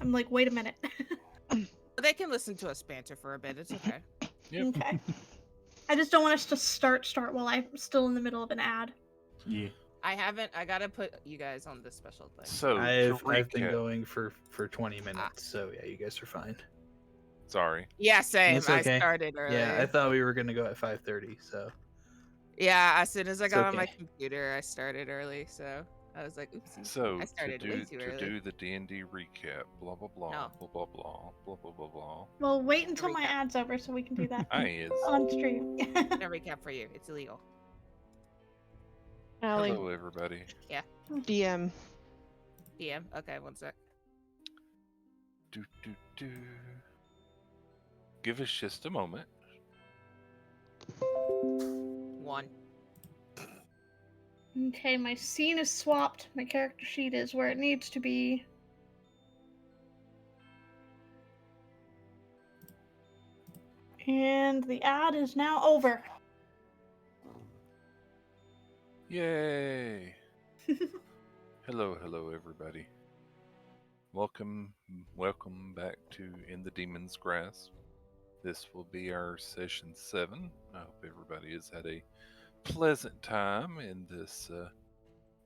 I'm like, wait a minute. They can listen to us banter for a bit. It's okay. Yep. Okay. I just don't want us to start while I'm still in the middle of an ad. Yeah. I gotta put you guys on this special thing. So I've to been recap, going for 20 minutes, so yeah, you guys are fine. sorry. Yeah, same. It's okay. I started early. Yeah, I thought we were gonna go at 5:30, so Yeah, as soon as I It's got on my okay. computer, I started early. So I was like, oopsie. So I started way too early. do the D&D recap, blah blah blah, No. blah blah blah, blah blah blah blah. Well, wait until my recap. ad's over so we can do that I is. on stream. No recap for you. It's illegal. Allie, Hello everybody. DM. DM. Okay, one sec. Do do do. Give us just a moment. 1. Okay, my scene is swapped. My character sheet is where it needs to be. And the ad is now over. Yay! Hello everybody. Welcome back to In the Demon's Grasp. This will be our session 7. I hope everybody has had a pleasant time in this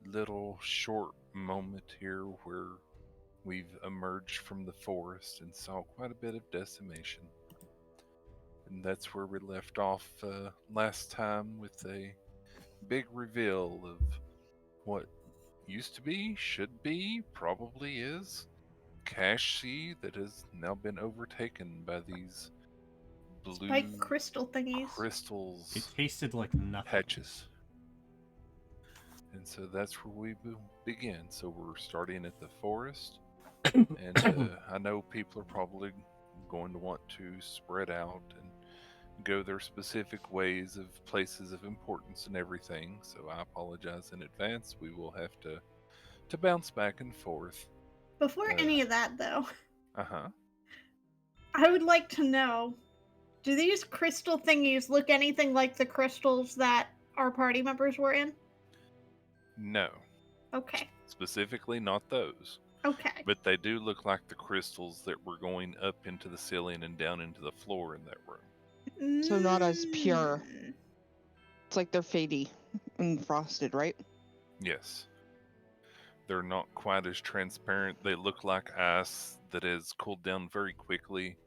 little short moment here where we've emerged from the forest and saw quite a bit of decimation. And that's where we left off last time with a big reveal of what used to be, should be, probably is, cache sea that has now been overtaken by these blue Spike crystal thingies. crystals, It tasted like nothing. patches. And so that's where we begin. So we're starting at the forest. And I know people are probably going to want to spread out and go their specific ways of places of importance and everything. So I apologize in advance. We will have to bounce back and forth. Before any of that, though, Uh-huh. I would like to know, do these crystal thingies look anything like the crystals that our party members were in? No. Okay. Specifically not those. Okay. But they do look like the crystals that were going up into the ceiling and down into the floor in that room. So not as pure. Mm. It's like they're fadey and frosted, right? Yes. They're not quite as transparent. They look like ice that has cooled down very quickly.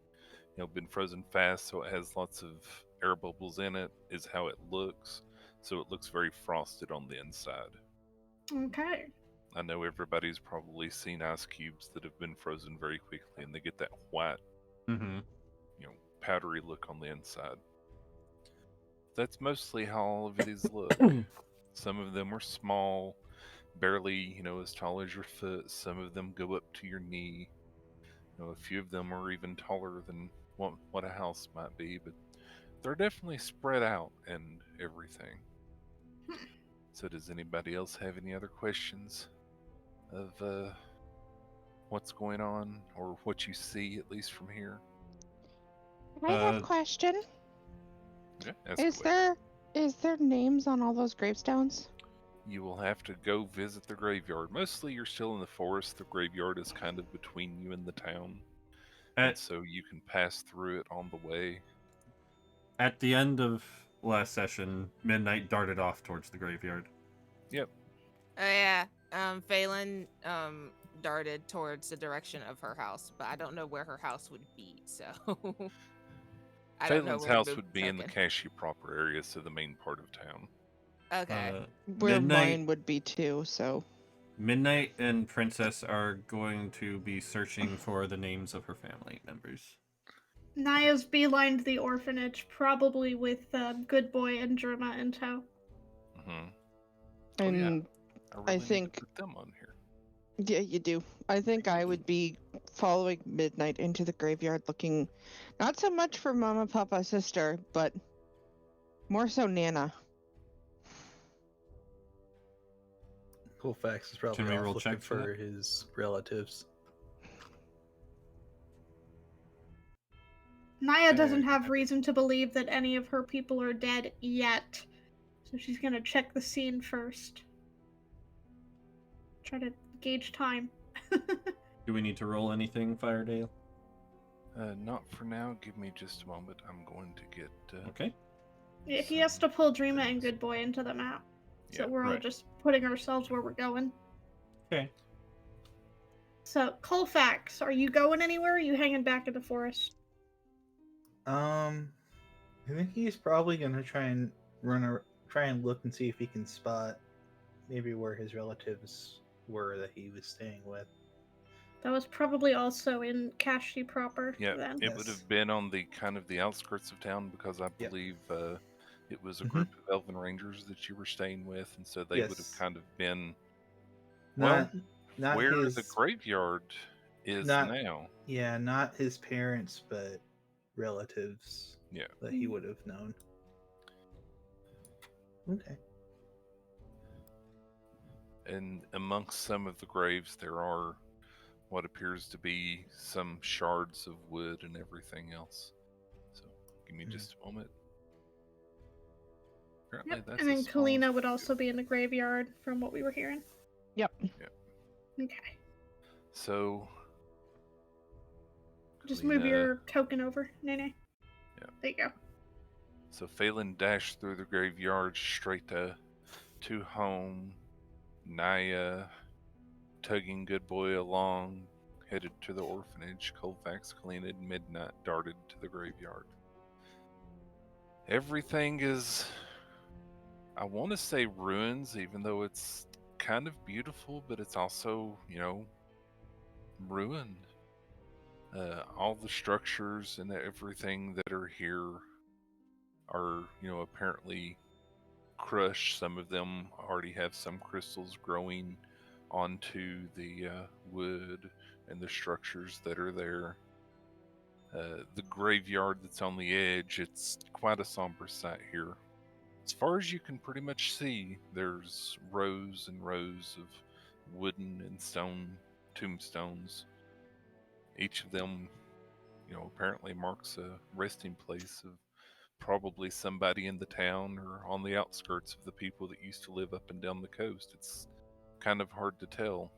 Been frozen fast, so it has lots of air bubbles in it, is how it looks. So it looks very frosted on the inside. Okay. I know everybody's probably seen ice cubes that have been frozen very quickly, and they get that white, Mm-hmm. powdery look on the inside. That's mostly how all of these look. Some of them are small, barely, as tall as your foot. Some of them go up to your knee. A few of them are even taller than what a house might be, but they're definitely spread out and everything. So does anybody else have any other questions of what's going on, or what you see, at least from here? I have a question. Okay, ask away. Is there names on all those gravestones? You will have to go visit the graveyard. Mostly you're still in the forest. The graveyard is kind of between you and the town. And so you can pass through it on the way. At the end of last session, Midnight darted off towards the graveyard. Yep. Oh yeah. Phelan darted towards the direction of her house, but I don't know where her house would be, so I don't know Phelan's where to house move would be in the Cashy proper area, so the main part of town. Okay. Where Midnight, mine would be too, so. Midnight and Princess are going to be searching for the names of her family members. Naya's beelined the orphanage, probably with Good Boy and Germa in tow. Mm-hmm. And I I really need think- to put them on here. yeah, you do. I think I would be following Midnight into the graveyard looking not so much for Mama, Papa, Sister, but more so Nana. Colfax is probably Can we off roll looking check for for that? his relatives. Naya doesn't have reason to believe that any of her people are dead yet, so she's gonna check the scene first. Try to gauge time. Do we need to roll anything, Firedale? Not for now. Give me just a moment. I'm going to get. Okay. Yeah, he has to some pull Dreama and things. Good Boy into the map. So Yeah, we're all right. just putting ourselves where we're going. Okay. So, Colfax, are you going anywhere or are you hanging back in the forest? I think he's probably gonna try and look and see if he can spot maybe where his relatives were that he was staying with. That was probably also in Kashti proper Yeah, then. it would Yes. have been on the kind of the outskirts of town because I Yep. believe it was a Mhm. group of Elven Rangers that you were staying with, and so they would have Yes. kind of been well Not where the his graveyard is not now. yeah, not his parents, but relatives Yeah. that he would have known. Okay. And amongst some of the graves, there are what appears to be some shards of wood and everything else. So, give me just a moment. Apparently, Yep. that's And then as small as Kalina we would go. also be in the graveyard from what we were hearing. Yep. Okay. So, Just move Kalina- your token over, Nene. Yeah. There you go. So Phelan dashed through the graveyard straight to home. Naya, tugging Good Boy along, headed to the orphanage. Colfax, Kalina, at midnight darted to the graveyard. Everything is, I want to say ruins, even though it's kind of beautiful, but it's also, ruined. All the structures and everything that are here are, apparently crushed. Some of them already have some crystals growing onto the wood and the structures that are there. The graveyard that's on the edge, it's quite a somber sight here. As far as you can pretty much see, there's rows and rows of wooden and stone tombstones. Each of them, apparently marks a resting place of probably somebody in the town or on the outskirts of the people that used to live up and down the coast. It's kind of hard to tell.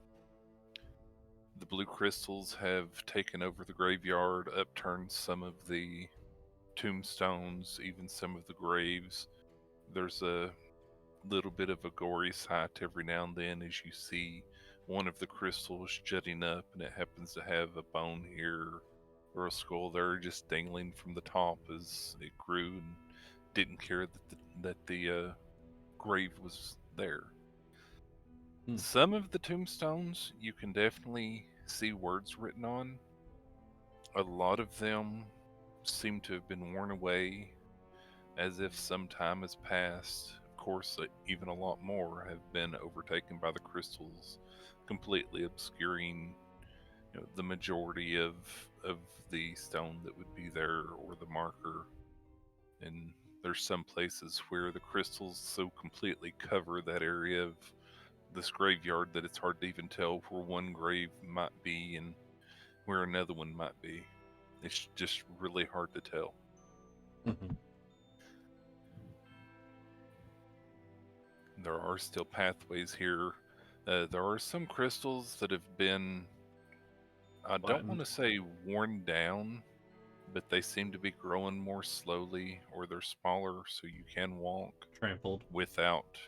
The blue crystals have taken over the graveyard, upturned some of the tombstones, even some of the graves. There's a little bit of a gory sight every now and then as you see one of the crystals jutting up and it happens to have a bone here or a skull there just dangling from the top as it grew and didn't care that the grave was there. Hmm. Some of the tombstones you can definitely see words written on. A lot of them seem to have been worn away as if some time has passed. Of course, even a lot more have been overtaken by the crystals, completely obscuring the majority of the stone that would be there or the marker. And there's some places where the crystals so completely cover that area of this graveyard that it's hard to even tell where one grave might be and where another one might be. It's just really hard to tell. Mm-hmm. There are still pathways here. There are some crystals that have been, I don't want to say worn down, but they seem to be growing more slowly, or they're smaller so you can walk Trampled. without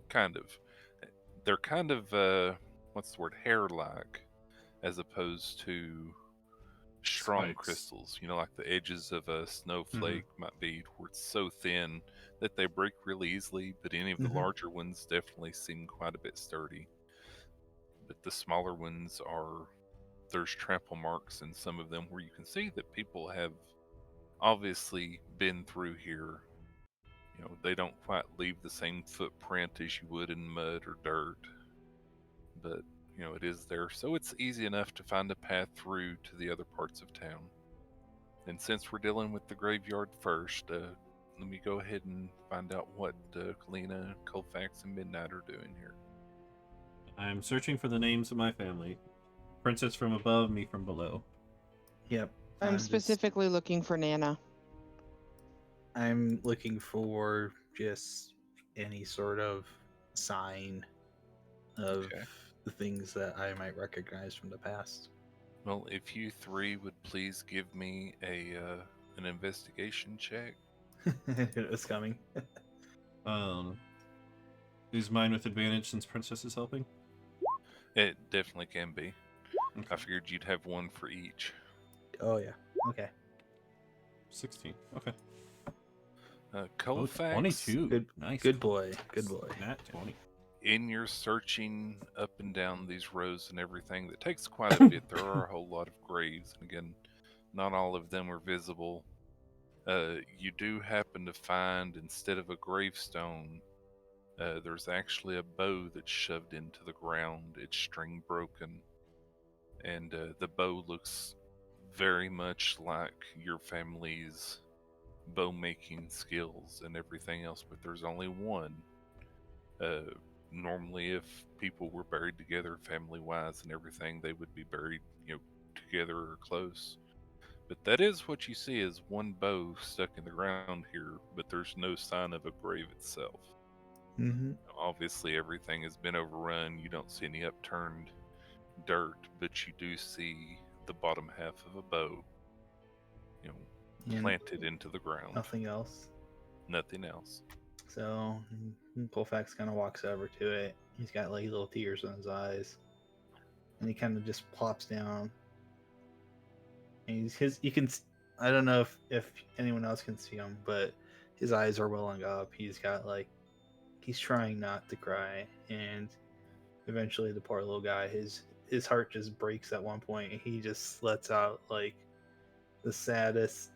kind of. They're kind of, what's the word, hair-like, as opposed to strong Spikes. crystals. Like the edges of a snowflake might be where it's so thin that they break really easily, but any of the larger ones definitely seem quite a bit sturdy. But the smaller ones there's trample marks in some of them where you can see that people have obviously been through here. They don't quite leave the same footprint as you would in mud or dirt, but it is there, so it's easy enough to find a path through to the other parts of town. And since we're dealing with the graveyard first, let me go ahead and find out what Kalina, Colfax, and Midnight are doing here. I'm searching for the names of my family. Princess from above, me from below. Yep. I'm specifically looking for Nana. I'm looking for just any sort of sign of Okay. the things that I might recognize from the past. Well, if you three would please give me an investigation check. It was coming. Is mine with advantage since Princess is helping? It definitely can be. I Okay. figured you'd have one for each. Oh yeah. Okay. 16. Okay. Oh, Colfax, 22. Good. Nice. Good boy. Good boy. Nat 20. in your searching up and down these rows and everything, that takes quite a bit. There are a whole lot of graves, and again, not all of them are visible. You do happen to find, instead of a gravestone, there's actually a bow that's shoved into the ground. Its string broken, and the bow looks very much like your family's bow making skills and everything else, but there's only one. Uh, Normally, if people were buried together, family wise and everything, they would be buried, together or close. But that is what you see is one bow stuck in the ground here, but there's no sign of a grave itself. Mm-hmm. Obviously, everything has been overrun. You don't see any upturned dirt, but you do see the bottom half of a bow, And planted into the ground. nothing else. Nothing else. So Colfax kind of walks over to it. He's got like little tears in his eyes, and he kind of just plops down. And you can. I don't know if anyone else can see him, but his eyes are welling up. He's got like he's trying not to cry, and eventually the poor little guy, his heart just breaks at one point, and he just lets out like the saddest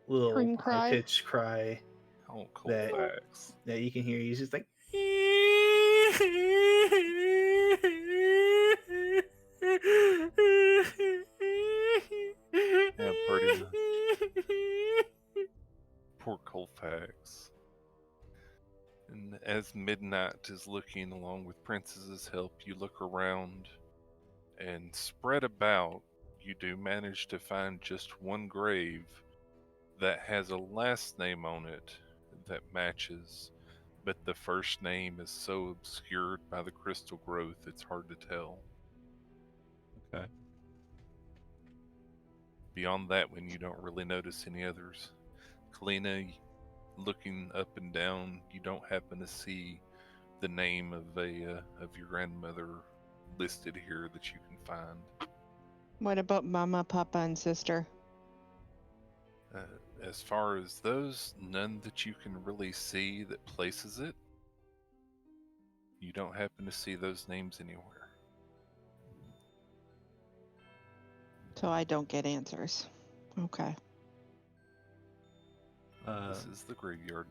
little Scream high cry. pitched cry Oh, that Colfax. that you can hear. He's just like. Yeah, pretty much. Poor Colfax. And as Midnight is looking along with Princess's help, you look around and spread about, you do manage to find just one grave that has a last name on it that matches, but the first name is so obscured by the crystal growth it's hard to tell. Okay. Beyond that one, you don't really notice any others. Kalina, looking up and down, you don't happen to see the name of your grandmother listed here that you can find. What about Mama, Papa, and sister? As far as those, none that you can really see that places it. You don't happen to see those names anywhere. So I don't get answers. Okay. This is the graveyard.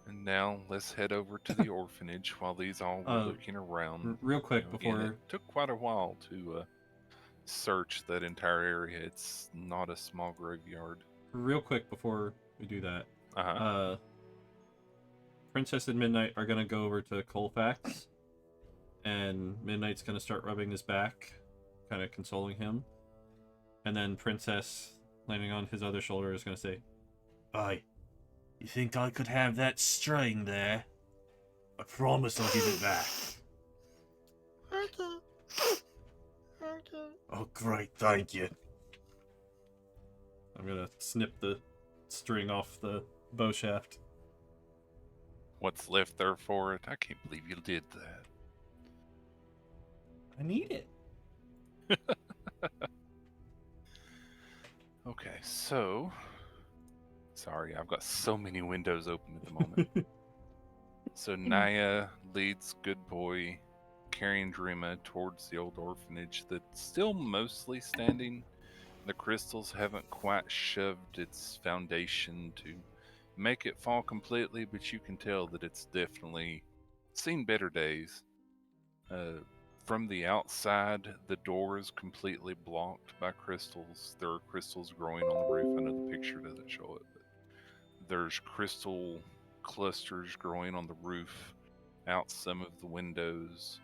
And now let's head over to the orphanage while these all were looking around. Real quick Again, before. it took quite a while to search that entire area. It's not a small graveyard. Real quick before we do that. Uh-huh. Princess and Midnight are gonna go over to Colfax, and Midnight's gonna start rubbing his back, kind of consoling him, and then Princess, landing on his other shoulder, is gonna say, "Aye, you think I could have that string there? I promise I'll give it back." Okay. Okay. Oh, great, thank you. I'm gonna snip the string off the bow shaft. What's left there for it? I can't believe you did that. I need it. Okay, so... Sorry, I've got so many windows open at the moment. So Naya leads Good Boy, carrying Dreama towards the old orphanage that's still mostly standing. The crystals haven't quite shoved its foundation to make it fall completely, but you can tell that it's definitely seen better days. From the outside, the door is completely blocked by crystals. There are crystals growing on the roof. I know the picture doesn't show it, but there's crystal clusters growing on the roof, out some of the windows.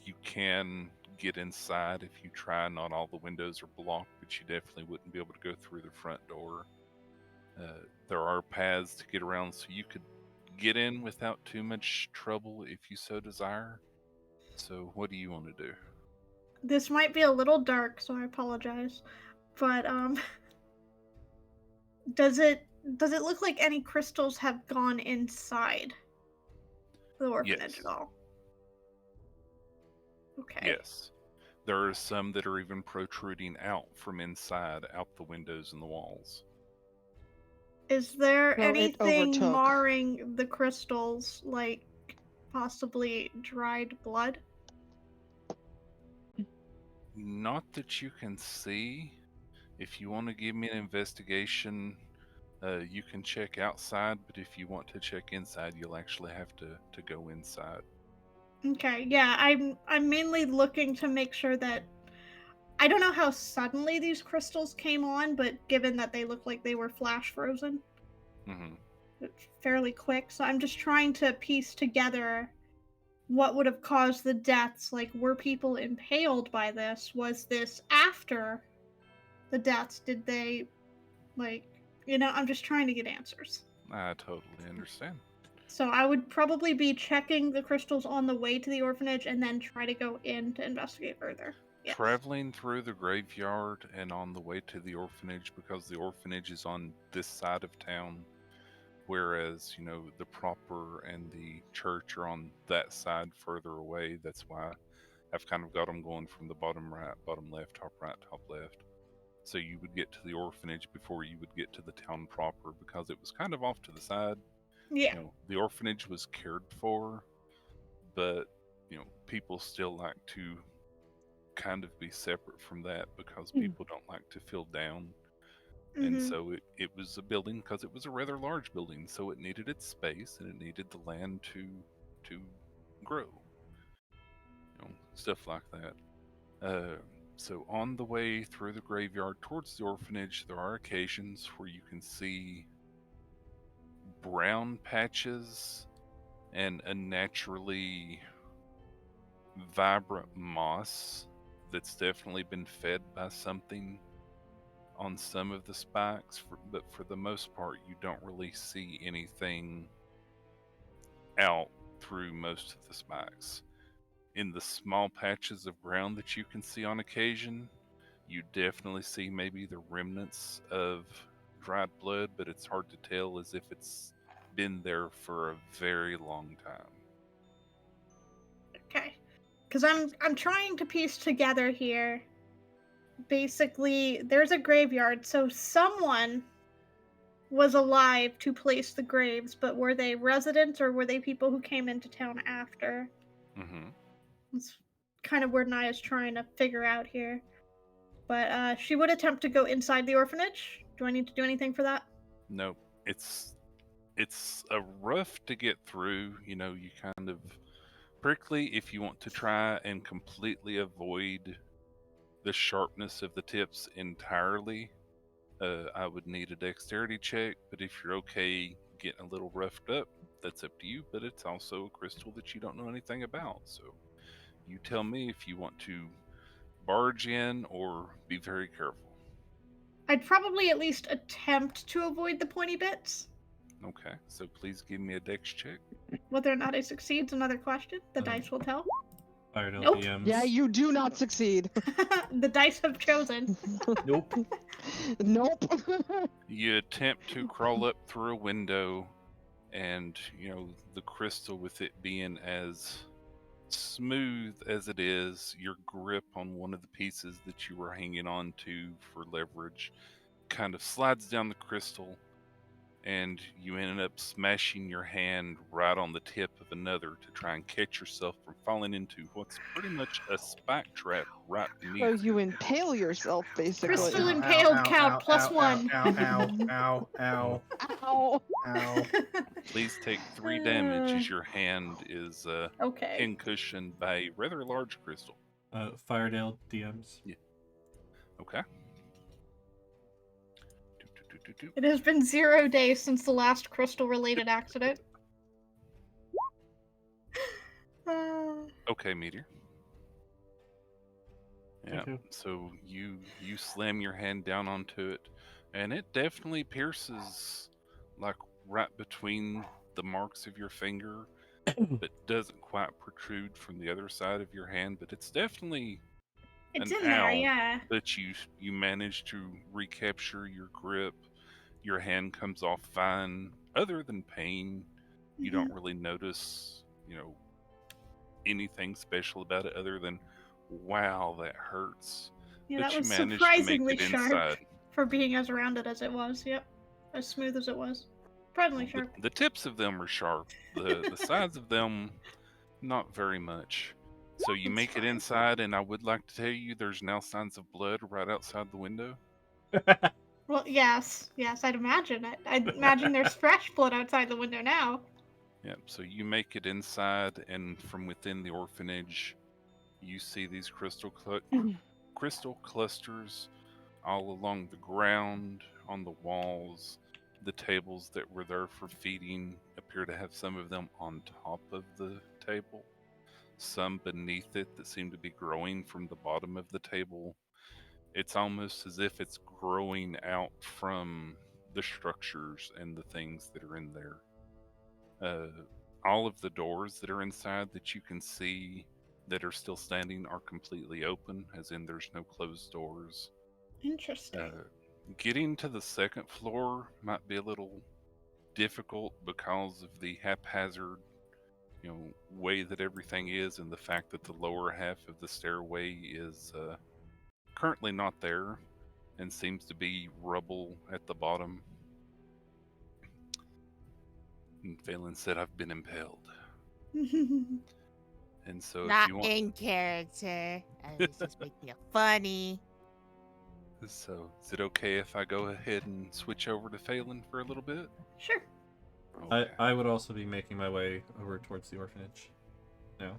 You can get inside if you try. Not all the windows are blocked, but you definitely wouldn't be able to go through the front door. There are paths to get around, so you could get in without too much trouble if you so desire. So what do you want to do? This might be a little dark, so I apologize. But does it look like any crystals have gone inside the orphanage Yes. at all? Okay. Yes. There are some that are even protruding out from inside, out the windows and the walls. Is there Well, it anything overtook. marring the crystals, like possibly dried blood? Not that you can see. If you want to give me an investigation, you can check outside, but if you want to check inside, you'll actually have to go inside. Okay, yeah, I'm mainly looking to make sure that I don't know how suddenly these crystals came on, but given that they look like they were flash frozen, Hmm. it's fairly quick. So I'm just trying to piece together what would have caused the deaths. Like, were people impaled by this? Was this after the deaths? Did they, like, I'm just trying to get answers. I totally understand. So I would probably be checking the crystals on the way to the orphanage and then try to go in to investigate further. Yes. Traveling through the graveyard and on the way to the orphanage, because the orphanage is on this side of town, whereas, the proper and the church are on that side further away. That's why I've kind of got them going from the bottom right, bottom left, top right, top left. So you would get to the orphanage before you would get to the town proper, because it was kind of off to the side. Yeah. The orphanage was cared for, but people still like to kind of be separate from that because people don't like to feel down. And Mhm. so it was a building, because it was a rather large building, so it needed its space and it needed the land to grow, stuff like that. So on the way through the graveyard towards the orphanage, there are occasions where you can see brown patches and a naturally vibrant moss that's definitely been fed by something on some of the spikes, but for the most part, you don't really see anything out through most of the spikes. In the small patches of ground that you can see on occasion, you definitely see maybe the remnants of dried blood, but it's hard to tell as if it's been there for a very long time. Okay. Because I'm trying to piece together here. Basically, there's a graveyard, so someone was alive to place the graves, but were they residents or were they people who came into town after? Hmm. That's kind of where Naya's trying to figure out here. But she would attempt to go inside the orphanage. Do I need to do anything for that? Nope. It's a rough to get through. You kind of prickly if you want to try and completely avoid the sharpness of the tips entirely. I would need a dexterity check, but if you're okay getting a little roughed up, that's up to you. But it's also a crystal that you don't know anything about, so you tell me if you want to barge in or be very careful. I'd probably at least attempt to avoid the pointy bits. Okay, so please give me a dex check. Whether or not I succeed's another question. The dice will tell. Firedale Nope. DMs. Yeah, you do not succeed. The dice have chosen. Nope. Nope. You attempt to crawl up through a window, and the crystal, with it being as smooth as it is, your grip on one of the pieces that you were hanging on to for leverage kind of slides down the crystal, and you end up smashing your hand right on the tip of another to try and catch yourself from falling into what's pretty much a spike trap right beneath So you impale yourself, basically. Crystal Ow, impaled ow, count ow, plus ow, one. Ow, ow, ow, Ow. ow. Please take 3 damage as your hand is Okay. pincushioned by a rather large crystal. Firedale DMs. Okay. Do. It has been 0 days since the last crystal-related accident. Okay, Meteor. Yeah. Thank you. So you slam your hand down onto it, and it definitely pierces like right between the marks of your finger, but doesn't quite protrude from the other side of your hand. But it's definitely It's an in there, owl, yeah. but you manage to recapture your grip. Your hand comes off fine. Other than pain, you Mhm. don't really notice, anything special about it other than, wow, that hurts. Yeah, But that you was managed to make surprisingly it sharp inside. for being as rounded as it was. Yep, as smooth as it was. Surprisingly Well, sharp. the tips of them are sharp. The sides of them, not very much. So you That's make it fine. inside, and I would like to tell you there's now signs of blood right outside the window. Well, yes, I'd imagine it. I'd imagine there's fresh blood outside the window now. Yep. So you make it inside, and from within the orphanage, you see these crystal clusters all along the ground, on the walls. The tables that were there for feeding appear to have some of them on top of the table, some beneath it that seem to be growing from the bottom of the table. It's almost as if it's growing out from the structures and the things that are in there. All of the doors that are inside that you can see that are still standing are completely open, as in there's no closed doors. Interesting. Getting to the second floor might be a little difficult because of the haphazard, way that everything is, and the fact that the lower half of the stairway is currently not there and seems to be rubble at the bottom. And Phelan said, "I've been impaled." And so, if Not you want, in character. I was just making it funny. so is it okay if I go ahead and switch over to Phelan for a little bit? Sure. Okay. I would also be making my way over towards the orphanage. No.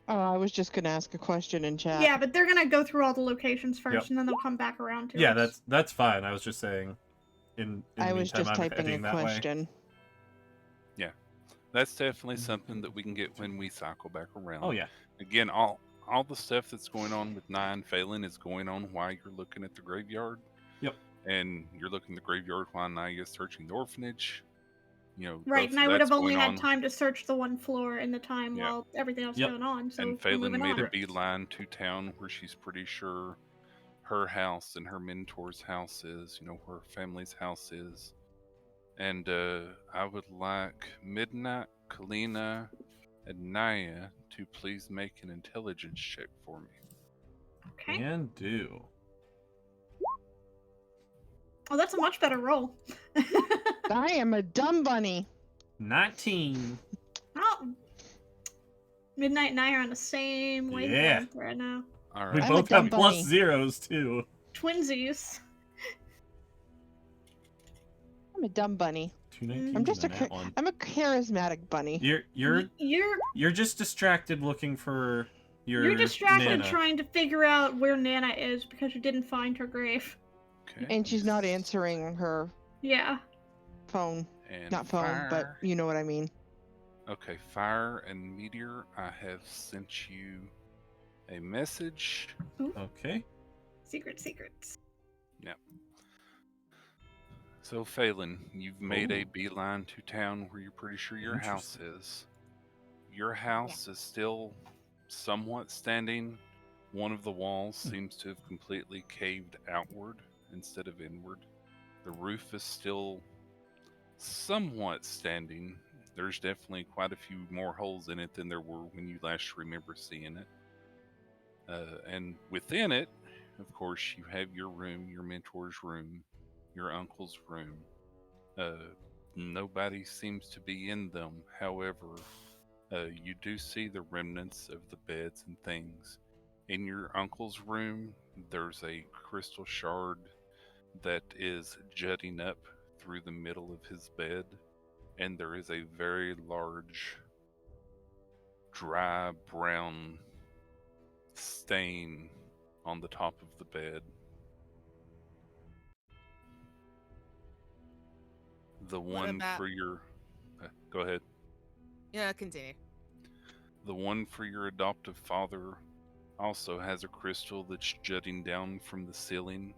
Oh, I was just gonna ask a question in chat. Yeah, but they're gonna go through all the locations first, Yep. and then they'll come back around to Yeah, us. that's fine. I was just saying. In I the was meantime, just I'm typing a heading that way. question. That's definitely something that we can get when we cycle back around. Oh yeah. Again, all the stuff that's going on with Nine Phelan is going on while you're looking at the graveyard. Yep. And you're looking at the graveyard while Naya's searching the orphanage. Right, both and I of would that's have only going had on. time to search the one floor in the time Yeah. while everything else Yep. going on. So And we're Phelan moving made on. a beeline to town where she's pretty sure her house and her mentor's house is, where her family's house is. And I would like Midnight, Kalina, and Naya to please make an intelligence check for me. Okay. Can do. Oh, that's a much better roll. I am a dumb bunny. 19. Oh, Midnight and I are on the same wavelength right now. All We right. I'm a both have dumb plus bunny. zeros too. Twinsies. I'm a dumb bunny. 219. I'm just a that one. I'm a charismatic bunny. You're just distracted looking for your You're distracted Nana. trying to figure out where Nana is because you didn't find her grave. Okay. And she's not answering her Yeah. phone. And Not phone, but fire. you know what I mean. Okay, Fire and Meteor, I have sent you a message. Okay. Secrets. So, Phelan, you've made a Ooh. beeline to town where you're pretty sure your house Interesting. is. Your house is still somewhat standing. One of the walls seems to have completely caved outward instead of inward. The roof is still somewhat standing. There's definitely quite a few more holes in it than there were when you last remember seeing it. And within it, of course, you have your room, your mentor's room, your uncle's room. Nobody seems to be in them. However, you do see the remnants of the beds and things. In your uncle's room, there's a crystal shard that is jutting up through the middle of his bed, and there is a very large, dry brown stain on the top of the bed. The one about- for your. Go ahead. Yeah, continue. The one for your adoptive father also has a crystal that's jutting down from the ceiling.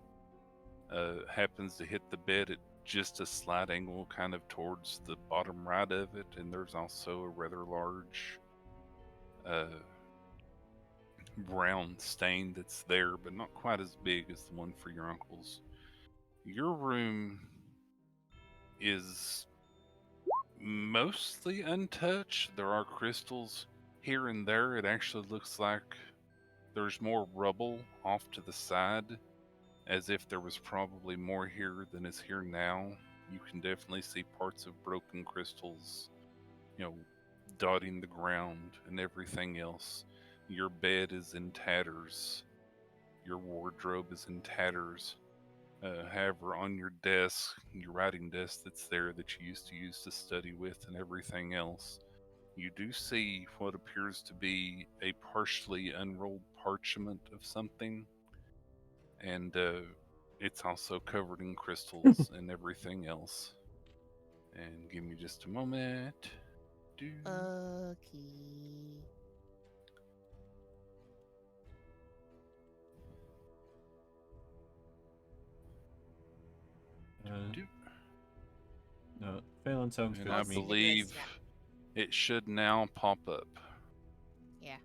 Happens to hit the bed at just a slight angle, kind of towards the bottom right of it, and there's also a rather large brown stain that's there, but not quite as big as the one for your uncle's. Your room is mostly untouched. There are crystals here and there. It actually looks like there's more rubble off to the side, as if there was probably more here than is here now. You can definitely see parts of broken crystals, dotting the ground and everything else. Your bed is in tatters. Your wardrobe is in tatters. However, on your desk, your writing desk that's there that you used to use to study with and everything else, you do see what appears to be a partially unrolled parchment of something. And it's also covered in crystals and everything else. And give me just a moment. Okay. Do. No, Phelan sounds And good I to me. believe it should now pop up. Yeah.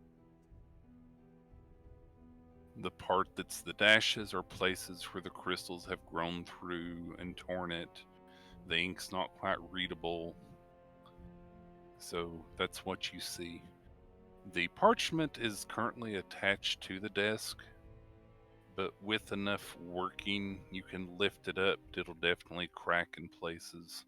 The part that's the dashes are places where the crystals have grown through and torn it. The ink's not quite readable. So that's what you see. The parchment is currently attached to the desk, but with enough working, you can lift it up. It'll definitely crack in places.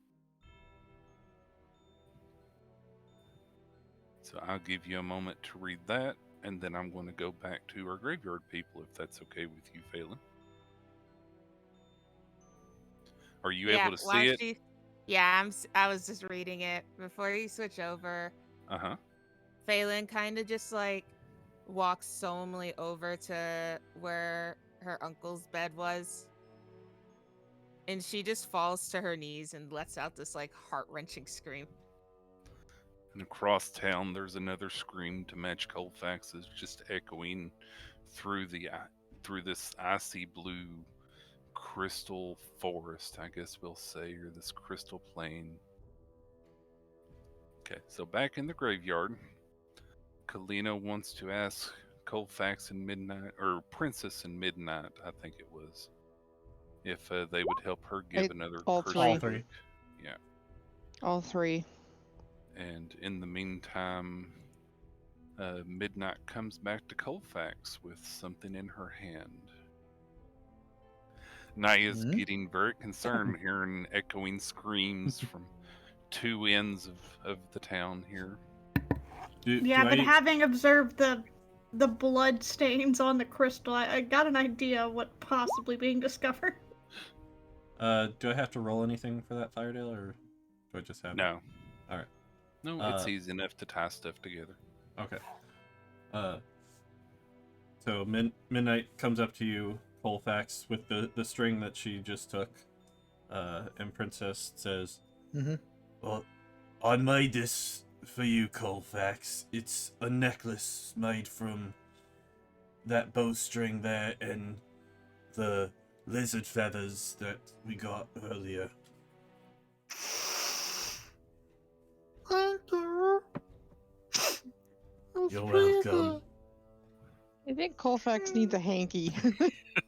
So I'll give you a moment to read that, and then I'm going to go back to our graveyard people, if that's okay with you, Phelan. Are you able to see it? Yeah, I was just reading it before you switch over. Uh-huh. Phelan kind of just like walks solemnly over to where her uncle's bed was, and she just falls to her knees and lets out this like heart-wrenching scream. And across town, there's another scream to match Colfax's, just echoing through this icy blue crystal forest, I guess we'll say, or this crystal plain. Okay, so back in the graveyard, Kalina wants to ask Colfax and Midnight, or Princess and Midnight, I think it was, if they would help her give another all curse three. All three. Yeah. All three. And in the meantime, Midnight comes back to Colfax with something in her hand. Naya's getting very concerned hearing echoing screams from two ends of the town here. But having observed the blood stains on the crystal, I got an idea of what possibly being discovered. Do I have to roll anything for that, Firedale, or do I just have No. it? All right. No, it's easy enough to tie stuff together. Okay. So Midnight comes up to you, Colfax, with the string that she just took, and Princess says, "Well, I made this for you, Colfax. It's a necklace made from that bowstring there and the lizard feathers that we got earlier." You're welcome. I think Colfax needs a hanky.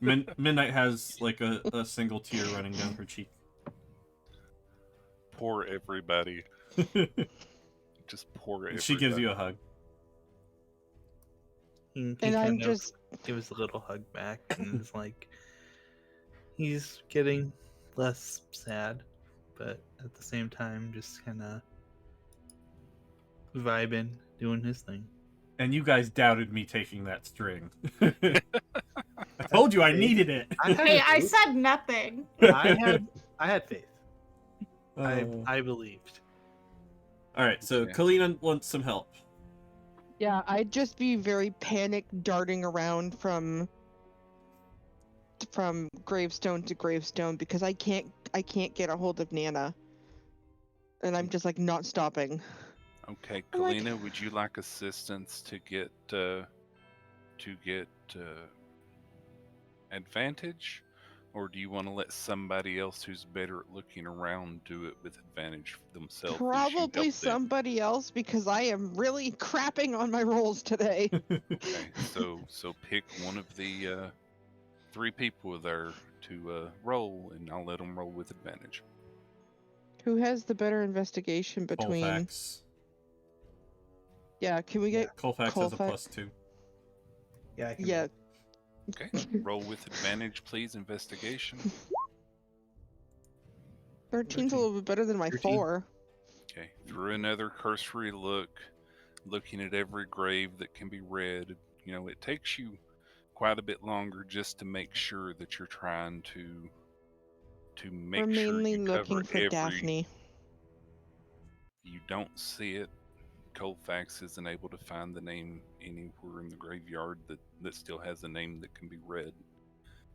Midnight has like a single tear running down her cheek. Poor everybody. Just poor everybody. She gives you a hug. He And I'm kind of just gives a little hug back and is like, he's getting less sad, but at the same time, just kind of vibing, doing his thing. And you guys doubted me taking that string. I told you I needed it. Hey, I said nothing. I had faith. Oh. I believed. All right, so Okay. Kalina wants some help. Yeah, I'd just be very panicked darting around from gravestone to gravestone because I can't get a hold of Nana. And I'm just like not stopping. Okay, I'm like- Kalina, would you like assistance to get advantage Or do you want to let somebody else who's better at looking around do it with advantage themselves? Probably somebody else because I am really crapping on my rolls today. Okay, so pick one of the 3 people there to roll, and I'll let them roll with advantage. Who has the better investigation between? Colfax. Yeah, can we get Colfax has a Colfax? +2. Yeah, I can. Yeah. Okay, roll with advantage, please. Investigation. 13's a little bit better than my 13. 4. Okay, through another cursory look, looking at every grave that can be read. You know, it takes you quite a bit longer just to make sure that you're trying to make We're sure mainly you looking cover for every. Daphne. You don't see it. Colfax isn't able to find the name anywhere in the graveyard that still has a name that can be read.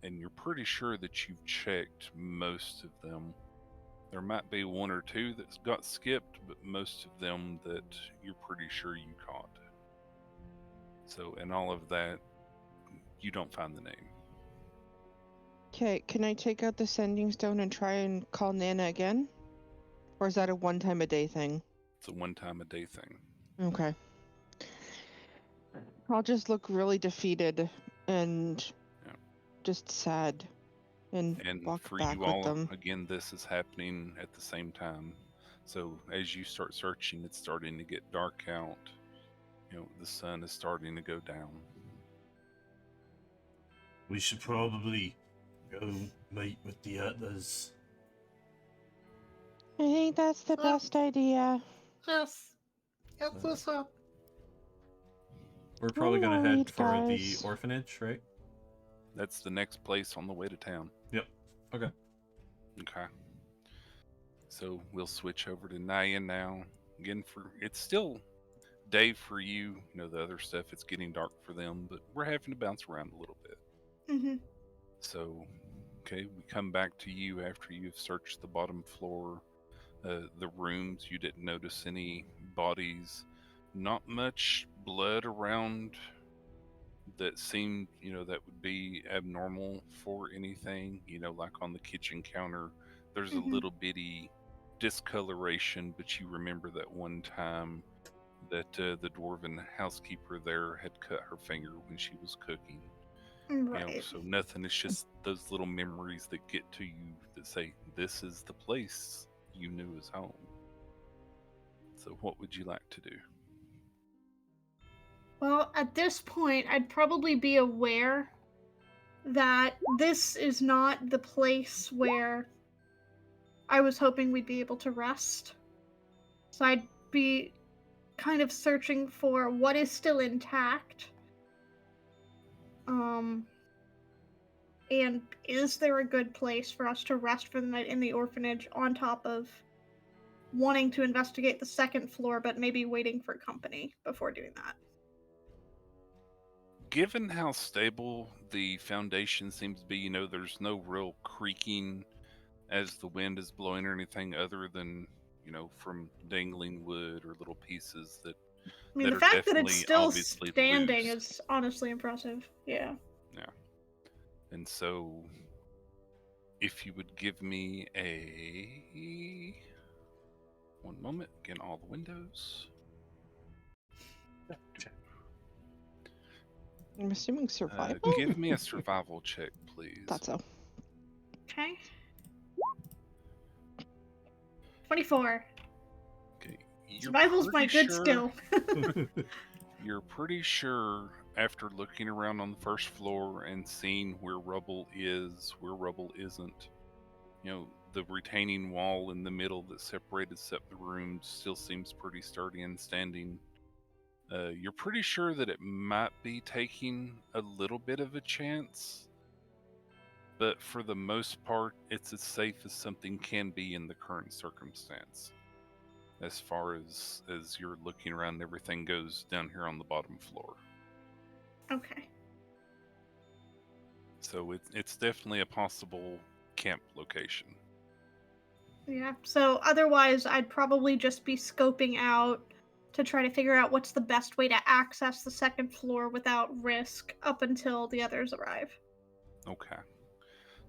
And you're pretty sure that you've checked most of them. There might be 1 or 2 that got skipped, but most of them that you're pretty sure you caught. So, in all of that, you don't find the name. Okay, can I take out the sending stone and try and call Nana again? Or is that a one-time-a-day thing? It's a one-time-a-day thing. Okay. I'll just look really defeated and Yeah. just sad and walk for back you with all, them. again, this is happening at the same time. So as you start searching, it's starting to get dark out. You know, the sun is starting to go down. We should probably go meet with the others. I think that's the best idea. Yes. Get this up. We're probably going to head Alright, for the guys. orphanage, right? That's the next place on the way to town. Yep. Okay. Okay. So we'll switch over to Naya now. Again, it's still day for you. You know, the other stuff, it's getting dark for them, but we're having to bounce around a little bit. Mm-hmm. So, okay, we come back to you after you've searched the bottom floor, the rooms. You didn't notice any bodies, not much blood around that seemed, you know, that would be abnormal for anything. You know, like on the kitchen counter, there's a little bitty discoloration, but you remember that one time that the dwarven housekeeper there had cut her finger when she was cooking. Right. You know, so nothing. It's just those little memories that get to you that say, this is the place you knew as home. So what would you like to do? Well, at this point, I'd probably be aware that this is not the place where I was hoping we'd be able to rest. So I'd be kind of searching for what is still intact. And is there a good place for us to rest for the night in the orphanage on top of wanting to investigate the second floor, but maybe waiting for company before doing that? Given how stable the foundation seems to be, you know, there's no real creaking as the wind is blowing or anything other than, you know, from dangling wood or little pieces that I mean, that the are fact that it's definitely still obviously standing loose. is honestly impressive. Yeah. Yeah. And so if you would give me a one moment, again, all the windows. I'm assuming survival? Give me a survival check, please. Thought so. Okay. 24. Okay. Survival's my good skill. You're pretty sure after looking around on the first floor and seeing where rubble is, where rubble isn't, you know, the retaining wall in the middle that separated the rooms still seems pretty sturdy and standing. You're pretty sure that it might be taking a little bit of a chance, but for the most part, it's as safe as something can be in the current circumstance. As far as you're looking around, everything goes down here on the bottom floor. Okay. So it's definitely a possible camp location. Yeah. So otherwise, I'd probably just be scoping out to try to figure out what's the best way to access the second floor without risk up until the others arrive. Okay.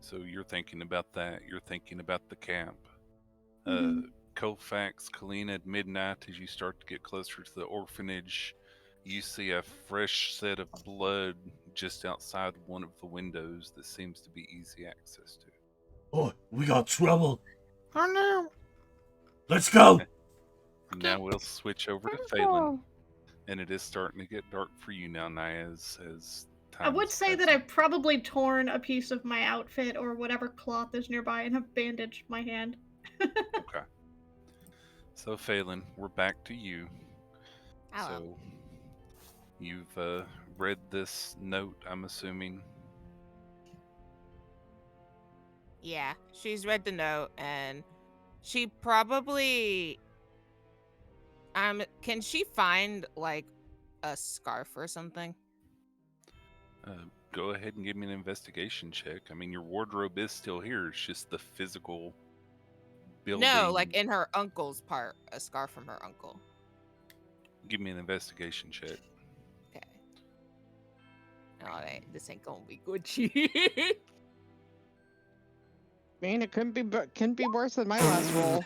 So you're thinking about that. You're thinking about the camp. Mhm. Colfax, Kalina, at midnight, as you start to get closer to the orphanage, you see a fresh set of blood just outside one of the windows that seems to be easy access to. Oh, we got trouble. Oh no! Let's go. Now we'll switch over to Phelan, and it is starting to get dark for you now, Naya, as I time would is say that passing. I've probably torn a piece of my outfit or whatever cloth is nearby and have bandaged my hand. Okay. So Phelan, we're back to you. Hello. So you've read this note, I'm assuming. Yeah, she's read the note and she probably can she find like a scarf or something? Go ahead and give me an investigation check. I mean, your wardrobe is still here. It's just the physical building. No, like in her uncle's part, a scarf from her uncle. Give me an investigation check. Okay. All right, this ain't gonna be good. I mean, it couldn't be worse than my last roll.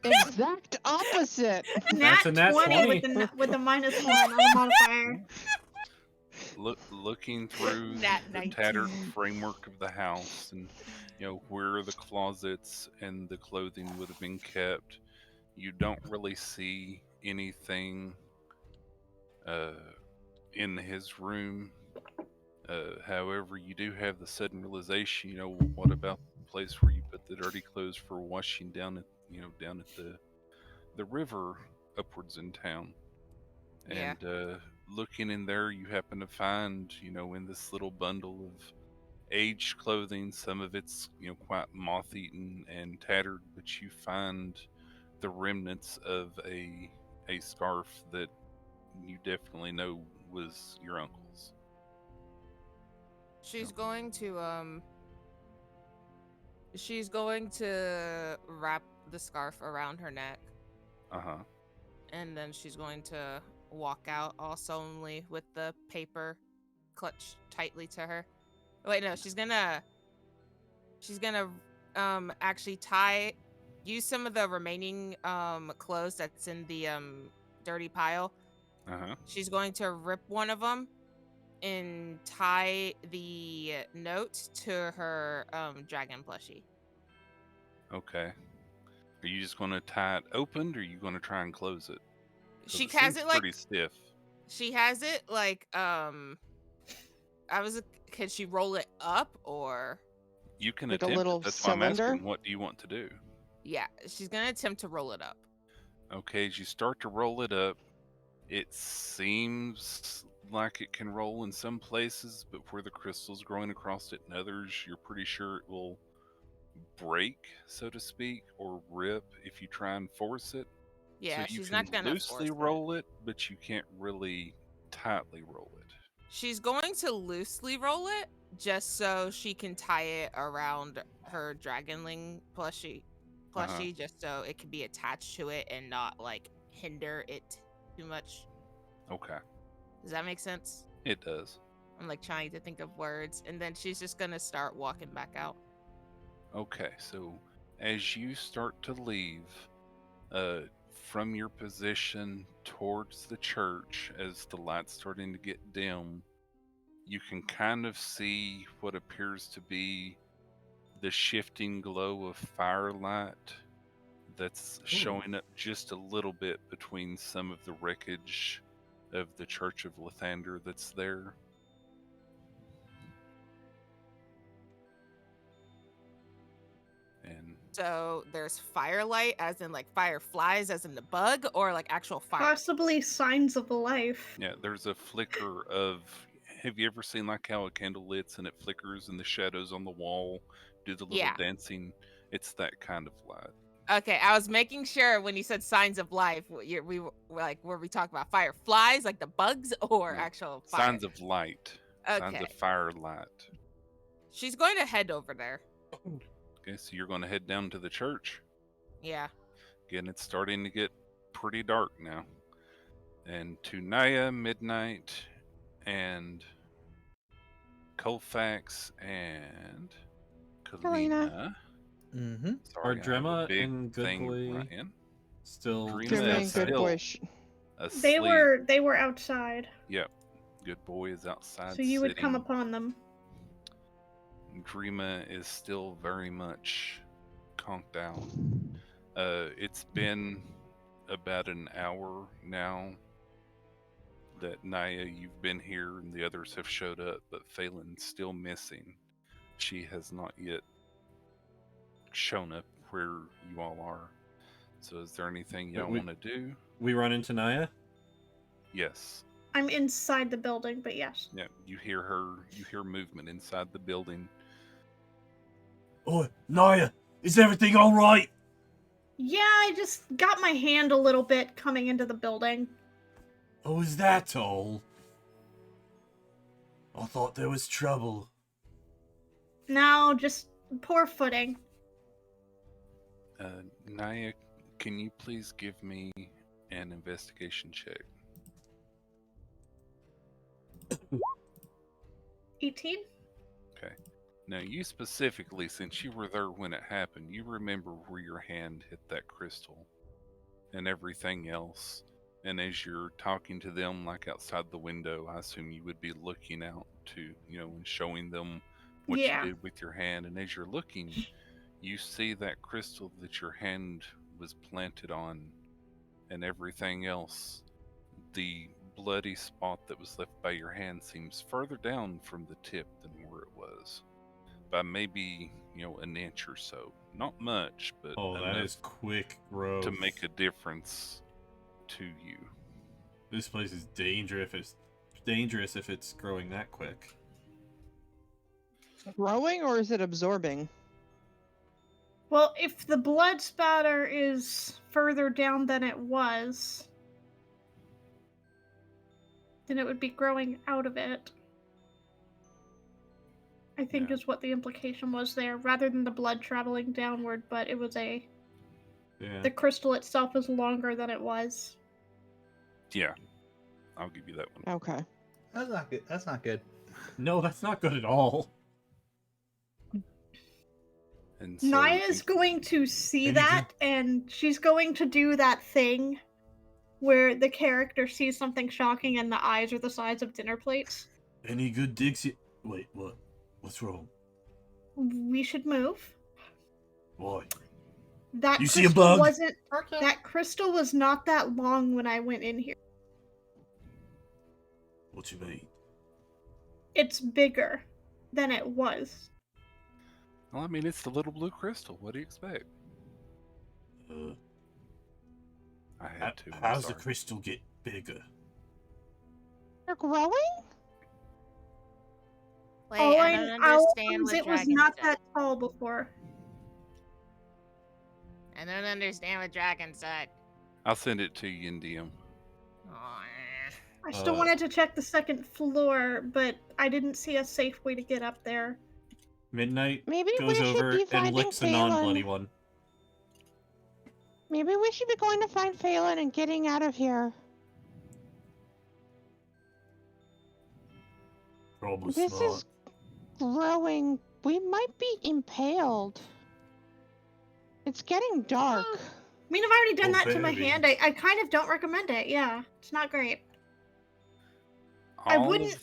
Exact opposite. That's a nat 20 20. with the -1 on the modifier. Looking through Nat the 19. tattered framework of the house, and where the closets and the clothing would have been kept, you don't really see anything in his room. However, you do have the sudden realization. What about the place where you put the dirty clothes for washing down at down at the river upwards in town? Yeah. And looking in there, you happen to find, in this little bundle of aged clothing, some of it's, quite moth-eaten and tattered, but you find the remnants of a scarf that you definitely know was your uncle's. She's going to wrap the scarf around her neck, Uh-huh. and then she's going to walk out all solemnly with the paper clutched tightly to her. Wait, no, she's gonna actually use some of the remaining clothes that's in the dirty pile. Uh-huh. She's going to rip one of them and tie the note to her dragon plushie. Okay. Are you just going to tie it open, or are you going to try and close it? 'Cause She it has seems it like pretty stiff. she has it like can she roll it up or You can Like a attempt little it. That's why I'm cylinder? asking, what do you want to do? yeah, she's gonna attempt to roll it up. Okay, as you start to roll it up, it seems like it can roll in some places, but where the crystal's growing across it in others, you're pretty sure it will break, so to speak, or rip if you try and force it. Yeah, So you she's can not gonna loosely force it. roll it, but you can't really tightly roll it. She's going to loosely roll it just so she can tie it around her dragonling plushie, Uh-huh. just so it can be attached to it and not like hinder it too much. Okay, Does that make sense? it does. I'm like trying to think of words, and then she's just gonna start walking back out. Okay, so as you start to leave, from your position towards the church, as the light's starting to get dim, you can kind of see what appears to be the shifting glow of firelight that's showing up just a little bit between some of the wreckage of the Church of Lathander that's there. And So there's firelight, as in like fireflies, as in the bug, or like actual fire. Possibly signs of life. yeah, there's a flicker of. Have you ever seen like how a candle lits and it flickers and the shadows on the wall do the little Yeah. dancing? It's that kind of light. Okay, I was making sure when you said signs of life, we were like, were we talking about fireflies, like the bugs, or No, actual fire? Signs of light. Signs Okay. of firelight. She's going to head over there. Okay, so you're going to head down to the church. Yeah. Again, it's starting to get pretty dark now. And to Naya, Midnight, and Colfax, and Kalina. Kalina. Mm-hmm. Sorry, Are I have a Drema big and Good thing, Boy Ryan. still Drema Drema is and Good still Boy. asleep. They were outside, Yep. Good Boy is outside so you would come sitting. upon them. Dreama is still very much conked out. It's been about an hour now that Naya, you've been here, and the others have showed up, but Phelan's still missing. She has not yet shown up where you all are. So, is there anything y'all we- want to do? We run into Naya. Yes. I'm inside the building, but yes. Yeah. You hear her. You hear movement inside the building. Oh, Naya, is everything all right? Yeah, I just got my hand a little bit coming into the building. Oh, is that all? I thought there was trouble. No, just poor footing. Naya, can you please give me an investigation check? 18? Okay. Now, you specifically, since you were there when it happened, you remember where your hand hit that crystal and everything else. And as you're talking to them, like outside the window, I assume you would be looking out to, and showing them what Yeah. you did with your hand. And as you're looking, you see that crystal that your hand was planted on and everything else. The bloody spot that was left by your hand seems further down from the tip than where it was. By maybe, an inch or so. Not much, but Oh, that enough is quick growth. to make a difference to you. This place is dangerous if it's growing that quick. Growing or is it absorbing? Well, if the blood spatter is further down than it was, then it would be growing out of it. I think Yeah. is what the implication was there, rather than the blood traveling downward, but it was Yeah. the crystal itself is longer than it was. Yeah, I'll give you that one. Okay. That's not good. That's not good. No, that's not good at all. And so Naya's going to see Anything? that, and she's going to do that thing where the character sees something shocking and the eyes are the size of dinner plates. Any good digs yet? Wait, what? What's wrong? We should move. Why? That You see a crystal bug? wasn't. That crystal was not that long when I went in here. What you mean? It's bigger than it was. Well, I mean, it's the little blue crystal. What do you expect? I had to. I'm How's the sorry. crystal get bigger? They're growing? Wait, All I don't understand what it was Dragon not said. that tall before. I don't understand what Dragon said. I'll send it to you in DM. Aw. I still wanted to check the second floor, but I didn't see a safe way to get up there. Midnight Maybe we goes should over be and finding licks the Phelan. non-bloody one. Maybe we should be going to find Phelan and getting out of here. Probably This smart. is growing. We might be impaled. It's getting dark. I mean, I've already done Oh, that to my baby. hand. I kind of don't recommend it. Yeah, it's not great. I All wouldn't-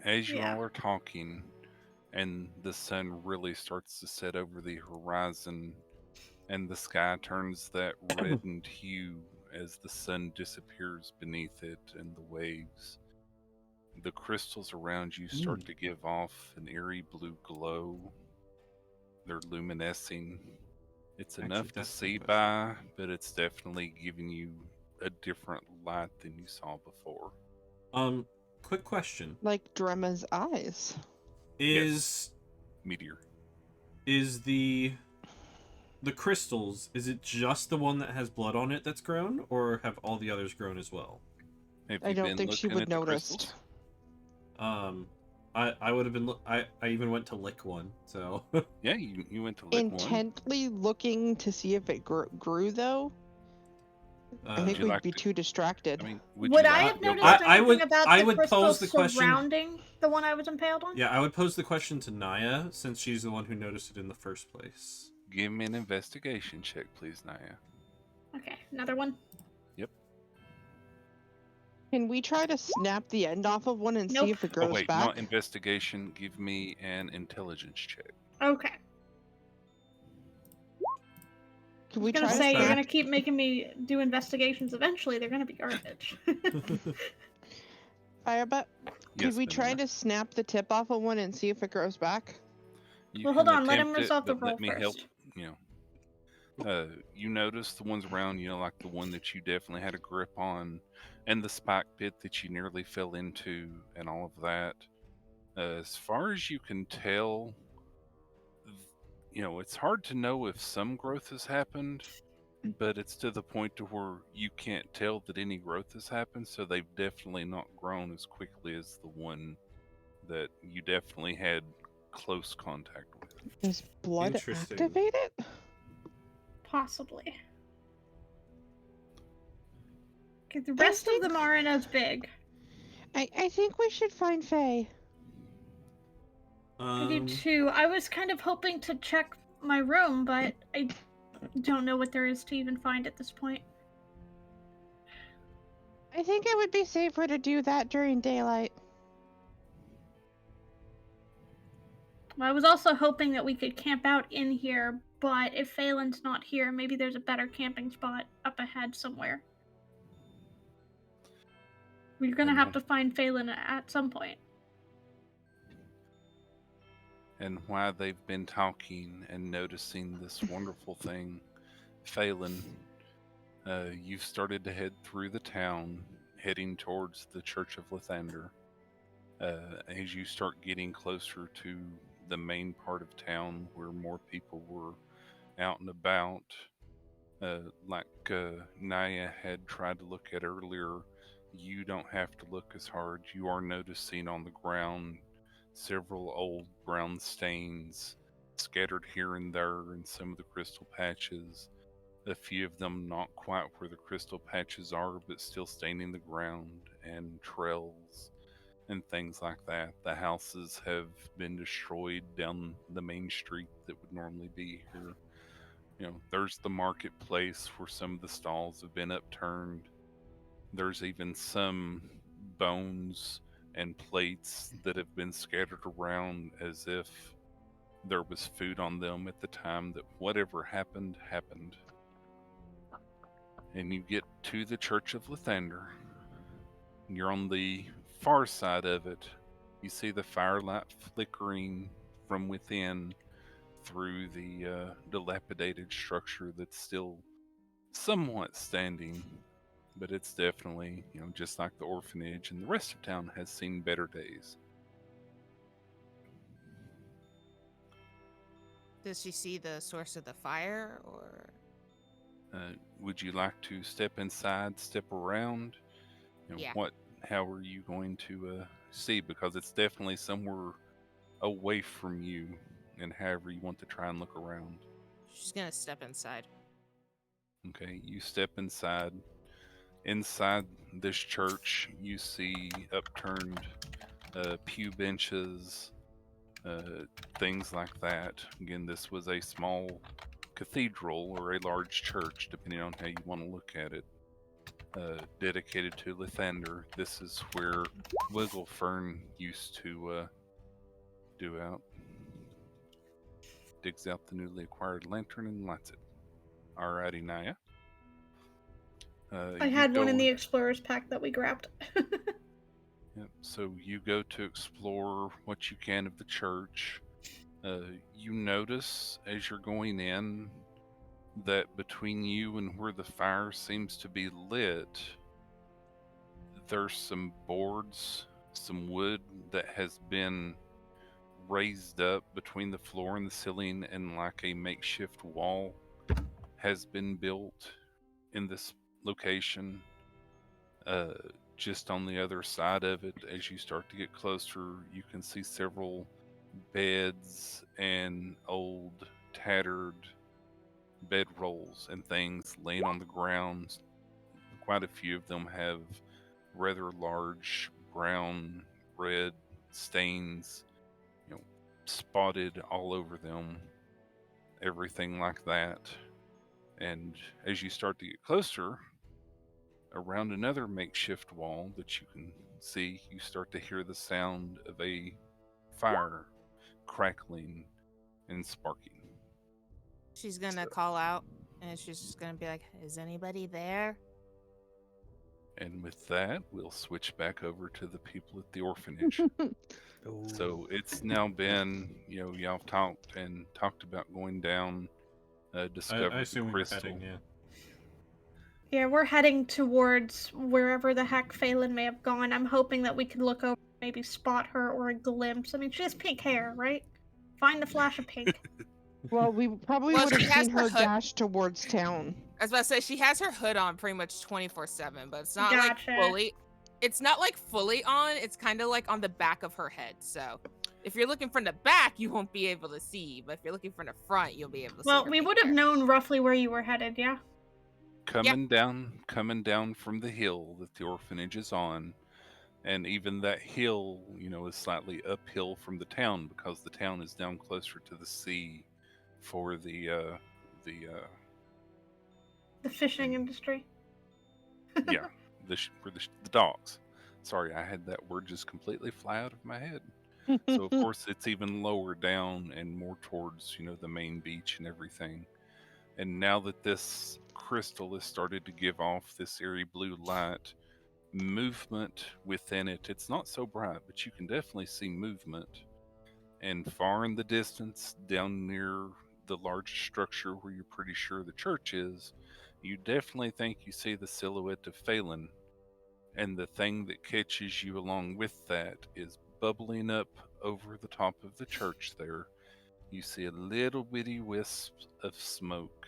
as you yeah. all are talking, and the sun really starts to set over the horizon, and the sky turns that reddened hue as the sun disappears beneath it and the waves. The crystals around you start to give off an eerie blue glow. They're luminescing. It's Actually, enough to that's see impressive. by, but it's definitely giving you a different light than you saw before. Quick question. Like Drema's eyes. Is Meteor. the crystals, is it just the one that has blood on it that's grown, or have all the others grown as well? Have I you don't been think she looking would at the notice. crystals? I would have been. I even went to lick one. So Yeah, you went to lick one. Intently looking to see if it grew though. I think you we'd like be to- too distracted. I mean, Would you I like have to go noticed back? anything about I the would crystal pose the question. surrounding the one I was impaled on? Yeah, I would pose the question to Naya since she's the one who noticed it in the first place. Give me an investigation check, please, Naya. Okay, another one. Yep. Can we try to snap the end off of one and see Nope. if it Oh grows wait, back? not investigation. Give me an intelligence check. Okay. Can I we was gonna try say to you're better. gonna keep making me do investigations. Eventually, they're gonna be garbage. Firebutt? Could Yes, we try Banana. to snap the tip off of one and see if it grows back? You Well, can hold on, let him attempt it, resolve the but roll let me help. first. You know, you notice the ones around. You know, like the one that you definitely had a grip on, and the spike pit that you nearly fell into, and all of that. As far as you can tell, you know, it's hard to know if some growth has happened, but it's to the point to where you can't tell that any growth has happened. So they've definitely not grown as quickly as the one that you definitely had close contact with. Is blood Interesting. activated? Possibly. Okay, the rest of them aren't as big. I think we should find Faye. I do too. I was kind of hoping to check my room, but I don't know what there is to even find at this point. I think it would be safer to do that during daylight. I was also hoping that we could camp out in here, but if Phelan's not here, maybe there's a better camping spot up ahead somewhere. We're gonna have to find Phelan at some point. And while they've been talking and noticing this wonderful thing, Phelan, you've started to head through the town, heading towards the Church of Lathander. As you start getting closer to the main part of town where more people were out and about, like Naya had tried to look at earlier, you don't have to look as hard. You are noticing on the ground several old brown stains scattered here and there in some of the crystal patches. A few of them not quite where the crystal patches are, but still staining the ground and trails and things like that. The houses have been destroyed down the main street that would normally be here. You know, there's the marketplace where some of the stalls have been upturned. There's even some bones and plates that have been scattered around as if there was food on them at the time that whatever happened, happened. And you get to the Church of Lathander. You're on the far side of it. You see the firelight flickering from within through the dilapidated structure that's still somewhat standing, but it's definitely, you know, just like the orphanage and the rest of town has seen better days. Does she see the source of the fire, or? Would you like to step inside, step around? You know, Yeah. how are you going to see? Because it's definitely somewhere away from you, and however you want to try and look around. She's gonna step inside. Okay, you step inside. Inside this church, you see upturned pew benches, things like that. Again, this was a small cathedral or a large church, depending on how you want to look at it, dedicated to Lathander. This is where Wigglefern used to do out. Digs out the newly acquired lantern and lights it. Alrighty, Naya. I You had one in go- the Explorer's Pack that we grabbed. Yep. So you go to explore what you can of the church. You notice as you're going in that between you and where the fire seems to be lit, there's some boards, some wood that has been raised up between the floor and the ceiling, and like a makeshift wall has been built in this location. Just on the other side of it, as you start to get closer, you can see several beds and old tattered bedrolls and things laying on the ground, quite a few of them have rather large brown, red stains, spotted all over them, everything like that. And as you start to get closer, around another makeshift wall that you can see, you start to hear the sound of a fire crackling and sparking. She's gonna So- call out, and she's just gonna be like, "Is anybody there?" And with that, we'll switch back over to the people at the orphanage. So it's now been, y'all talked about going down, discover I the assume we were crystal. heading, yeah. Yeah, we're heading towards wherever the heck Phelan may have gone. I'm hoping that we could look over, maybe spot her or a glimpse. I mean, she has pink hair, right? Find the flash of pink. Well, we probably Well, would have she has seen her her hood- dash towards town. I was about to say she has her hood on pretty much 24/7, but it's not Gotcha. like fully. It's not like fully on. It's kind of like on the back of her head. So if you're looking from the back, you won't be able to see. But if you're looking from the front, you'll be able to see. Well, her we pink would have hair. known roughly where you were headed, yeah? Coming down from the hill that the orphanage is on, and even that hill, is slightly uphill from the town because the town is down closer to the sea for the The fishing industry. yeah, the docks. Sorry, I had that word just completely fly out of my head. So of course it's even lower down and more towards, the main beach and everything. And now that this crystal has started to give off this eerie blue light, movement within it, it's not so bright, but you can definitely see movement. And far in the distance, down near the large structure where you're pretty sure the church is, you definitely think you see the silhouette of Phelan. And the thing that catches you along with that is bubbling up over the top of the church there. You see a little bitty wisp of smoke.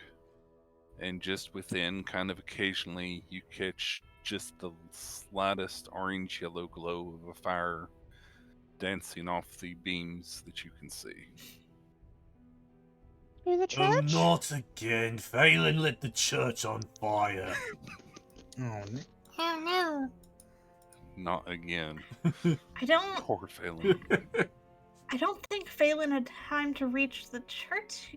And just within, kind of occasionally, you catch just the slightest orange yellow glow of a fire dancing off the beams that you can see. Near the Oh, church? not again. Phelan lit the church on fire. Oh, Oh no. Not again. I don't Poor Phelan. I don't think Phelan had time to reach the church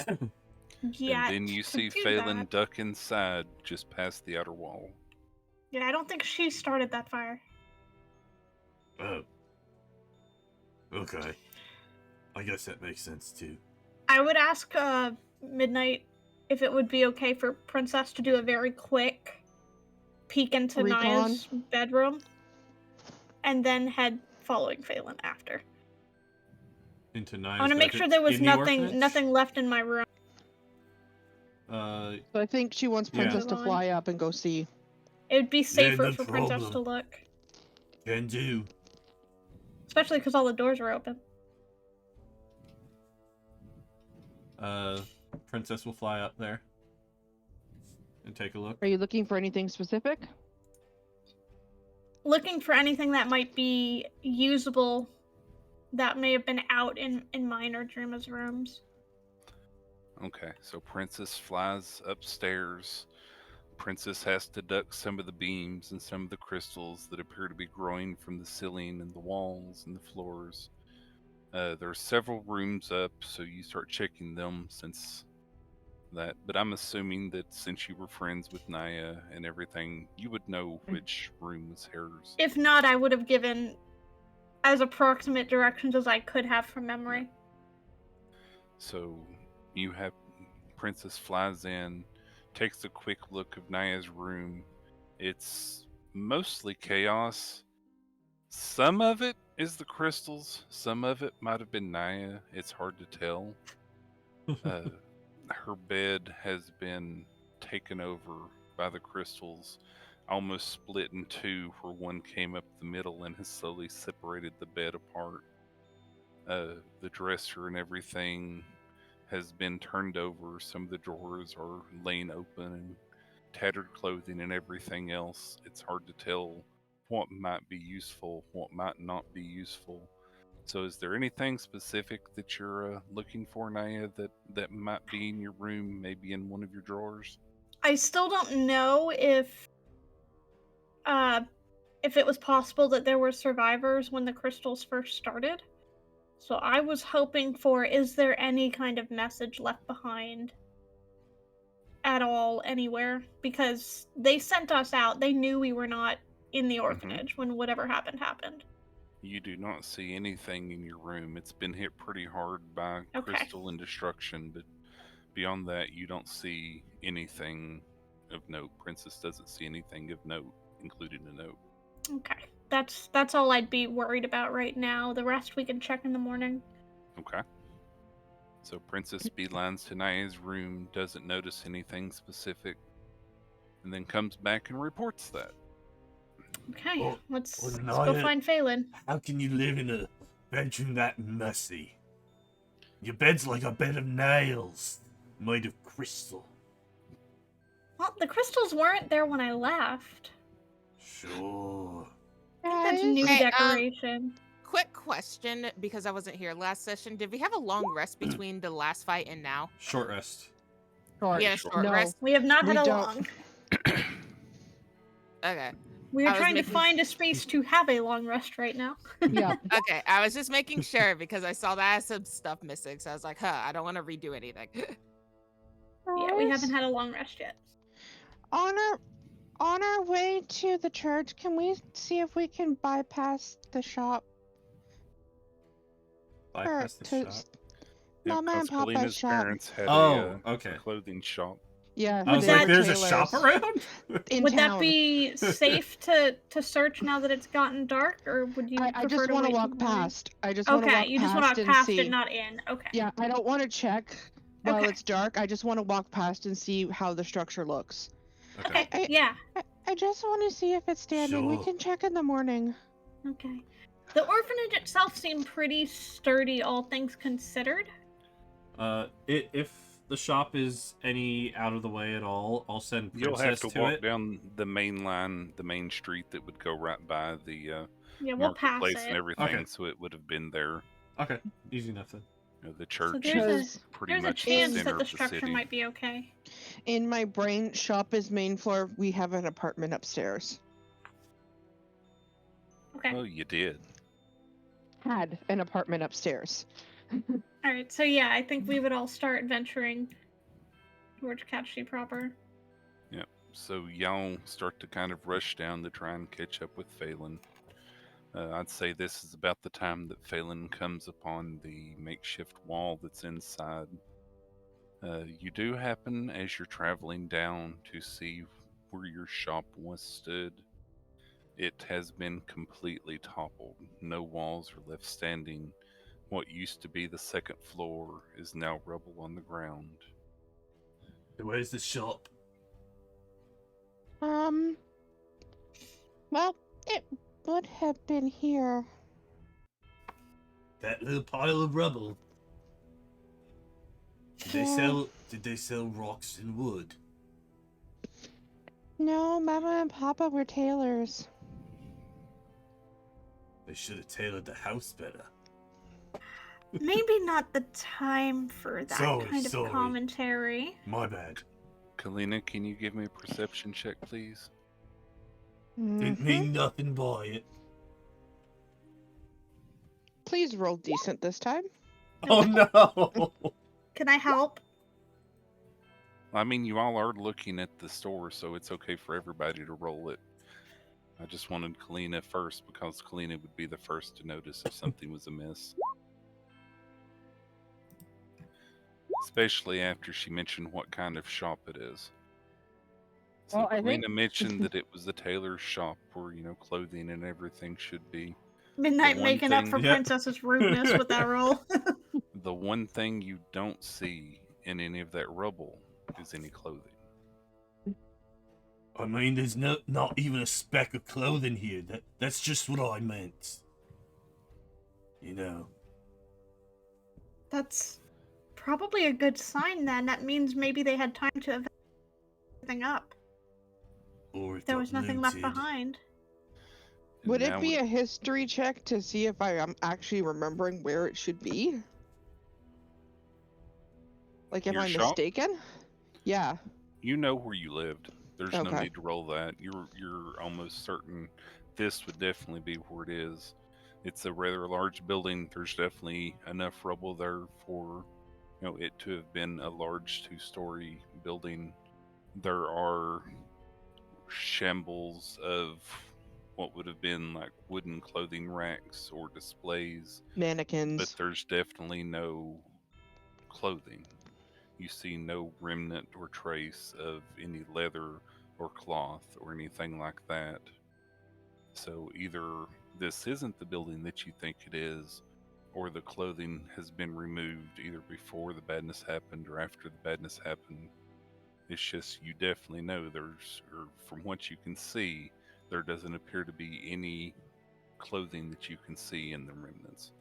yet. And then you to see do Phelan that. duck inside just past the outer wall. Yeah, I don't think she started that fire. Oh. Okay. I guess that makes sense too. I would ask Midnight if it would be okay for Princess to do a very quick peek into Recon? Naya's bedroom and then head following Phelan after. Into I want to make sure bedroom- there was in the nothing orphanage? left in my room. Uh, So I think she wants Yeah. Princess to Move on. fly up and go see. It would be safer no for Princess to problem. look, Can do. especially because all the doors are open. Princess will fly up there and take a look. Are you looking for anything specific? Looking for anything that might be usable that may have been out in mine or Druma's rooms. Okay, so Princess flies upstairs. Princess has to duck some of the beams and some of the crystals that appear to be growing from the ceiling and the walls and the floors. There are several rooms up, so you start checking them since that. But I'm assuming that since you were friends with Naya and everything, you would know which room was hers. If not, I would have given as approximate directions as I could have from memory. So you have Princess flies in, takes a quick look of Naya's room. It's mostly chaos. Some of it is the crystals. Some of it might have been Naya. It's hard to tell. Her bed has been taken over by the crystals, almost split in two, where one came up the middle and has slowly separated the bed apart. The dresser and everything has been turned over. Some of the drawers are laying open and tattered clothing and everything else. It's hard to tell what might be useful, what might not be useful. So is there anything specific that you're looking for, Naya, that might be in your room, maybe in one of your drawers? I still don't know if if it was possible that there were survivors when the crystals first started. So I was hoping for, is there any kind of message left behind at all anywhere? Because they sent us out. They knew we were not in the orphanage when whatever happened happened. You do not see anything in your room. It's been hit pretty hard by Okay. crystal and destruction, but beyond that, you don't see anything of note. Princess doesn't see anything of note, including a note. Okay. That's all I'd be worried about right now. The rest we can check in the morning. Okay. So Princess beelines to Naya's room, doesn't notice anything specific, and then comes back and reports that. Okay, Well, let's well, go Naya- find Phelan. How can you live in a bedroom that messy? Your bed's like a bed of nails, made of crystal. Well, the crystals weren't there when I left. Sure. I think that's new Hey, decoration. Quick question, because I wasn't here last session. Did we have a long rest between the last fight and now? Short rest. We had a Short short No. rest? We have not We had a don't. long. Okay. We I are was trying to making- find a space to have a long rest right now. Yeah. Okay, I was just making sure because I saw that I had some stuff missing, so I was like, I don't want to redo anything. Yeah, we haven't had a long rest yet. On our way to the church, can we see if we can bypass the shop? Bypass the to shop. Mama and because Papa's Kalina's shop. parents had Oh, a okay. clothing shop. Yeah, I was Would like, that- there's a shop around? in Would town. that be safe to search now that it's gotten dark, or would you I prefer just to want to wait walk till morning? past. I just want to Okay, walk you just want past to and walk past see. it, not in. Okay. Yeah, I don't want to check while Okay. it's dark. I just want to walk past and see how the structure looks. Okay. I- Yeah. I just want to see if it's standing. We Sure. can check in the morning. Okay. The orphanage itself seemed pretty sturdy, all things considered. If the shop is any out of the way at all, I'll send You'll Princess have to to walk it. down the main line, the main street that would go right by the Yeah, we'll pass marketplace and it. everything, Okay. so it would have been there. Okay, easy enough then. You know, the church there's a- is pretty There's a much the chance center that the of the structure city. might be okay. In my brain, shop is main floor. We have an apartment upstairs. Okay. Oh, you did. Had an apartment upstairs. All right. So yeah, I think we would all start venturing towards Catchy proper. So y'all start to kind of rush down to try and catch up with Phelan. I'd say this is about the time that Phelan comes upon the makeshift wall that's inside. You do happen, as you're traveling down, to see where your shop once stood. It has been completely toppled. No walls are left standing. What used to be the second floor is now rubble on the ground. Where's the shop? Well, it would have been here. That little pile of rubble. Yeah. Did they sell rocks and wood? No, Mama and Papa were tailors. They should have tailored the house better. Maybe not the time for that Sorry, kind of sorry. commentary. My bad. Kalina, can you give me a perception check, please? Didn't mean nothing by it. Please roll decent this time. Oh no! Can I help? I mean, you all are looking at the store, so it's okay for everybody to roll it. I just wanted Kalina first because Kalina would be the first to notice if something was amiss. Especially after she mentioned what kind of shop it is. So Well, I Kalina think- mentioned that it was the tailor's shop where, clothing and everything should be. Midnight one making up thing- for Yep. Princess's rudeness with that roll. The one thing you don't see in any of that rubble is any clothing. I mean, there's not even a speck of clothing here. That's just what I meant. You know. That's probably a good sign then. That means maybe they had time to event everything up. Or if There got was nothing left looted. behind. And Would it now be a history check to see if I am actually remembering where it should be? Like, am Your I shop? mistaken? Yeah. You know where you lived. There's no Okay. need to roll that. You're almost certain this would definitely be where it is. It's a rather large building. There's definitely enough rubble there for it to have been a large 2-story building. There are shambles of what would have been like wooden clothing racks or displays, but Mannequins. there's definitely no clothing. You see no remnant or trace of any leather or cloth or anything like that. So either this isn't the building that you think it is, or the clothing has been removed either before the badness happened or after the badness happened. It's just you definitely know or from what you can see, there doesn't appear to be any clothing that you can see in the remnants.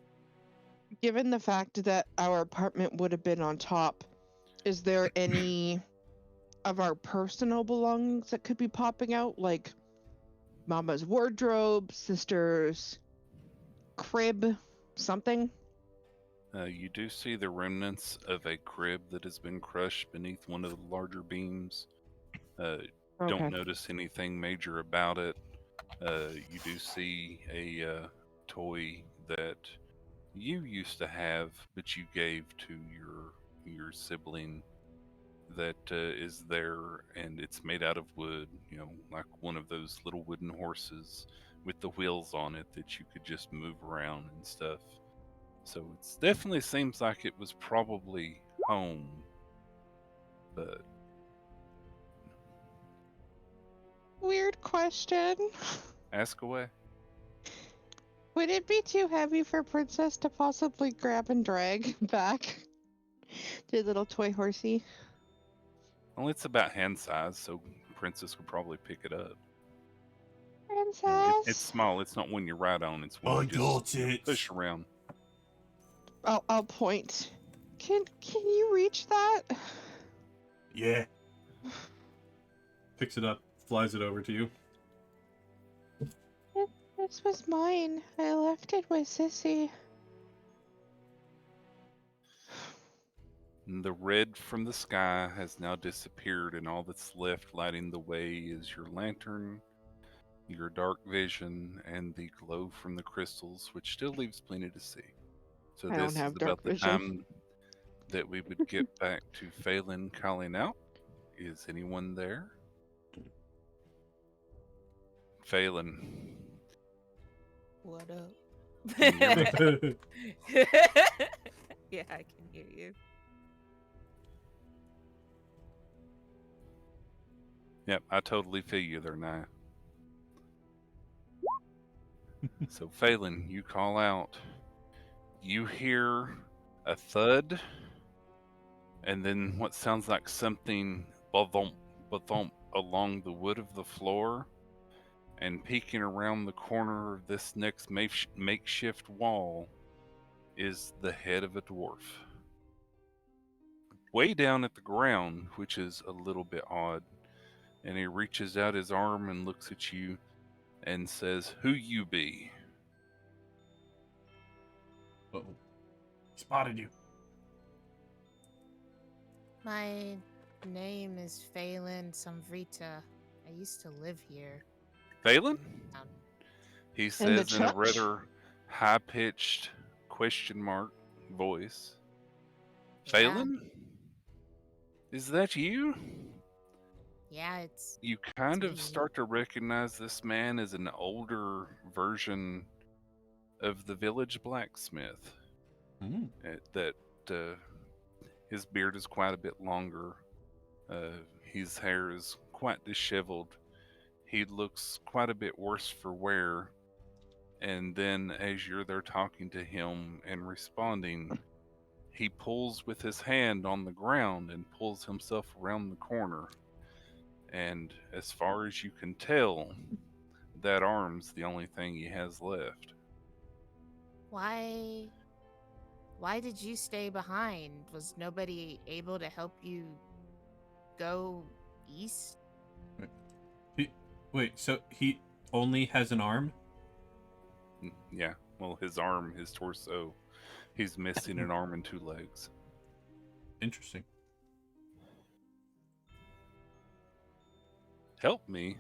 Given the fact that our apartment would have been on top, is there any of our personal belongings that could be popping out? Like Mama's wardrobe, sister's crib, something? You do see the remnants of a crib that has been crushed beneath one of the larger beams. Don't Okay. notice anything major about it. You do see a toy that you used to have, but you gave to your sibling that is there, and it's made out of wood. Like one of those little wooden horses with the wheels on it that you could just move around and stuff. So it definitely seems like it was probably home, but Weird question. ask away. Would it be too heavy for Princess to possibly grab and drag back the little toy horsey? Well, it's about hand size, so Princess could probably pick it up. It's Princess? small. It's not one you ride on. It's one I you just got it. push around. I'll point. Can you reach that? Yeah. Picks it up, flies it over to you. This was mine. I left it with Sissy. The red from the sky has now disappeared, and all that's left lighting the way is your lantern, your dark vision, and the glow from the crystals, which still leaves plenty to see. So I don't this is have about dark the vision. time that we would get back to Phelan calling out. Is anyone there? Phelan. What up? Can you hear me? Yeah, I can hear you. Yep, I totally feel you there now. So Phelan, you call out. You hear a thud, and then what sounds like something ba-thump, ba-thump along the wood of the floor, and peeking around the corner of this next makeshift wall is the head of a dwarf. Way down at the ground, which is a little bit odd, and he reaches out his arm and looks at you and says, "Who you be?" Uh-oh. Spotted you. My name is Phelan Samvrita. I used to live here. Phelan? Um, He In the says in a church? rather high-pitched question mark voice. Yeah. Phelan? Is that you? Yeah, it's You kind of me. start to recognize this man as an older version of the village blacksmith. Hmm. That his beard is quite a bit longer. His hair is quite disheveled. He looks quite a bit worse for wear. And then, as you're there talking to him and responding, he pulls with his hand on the ground and pulls himself around the corner. And as far as you can tell, that arm's the only thing he has left. Why did you stay behind? Was nobody able to help you go east? Wait, so he only has an arm? Yeah, well, his arm, his torso, he's missing an arm and 2 legs. Interesting. help me.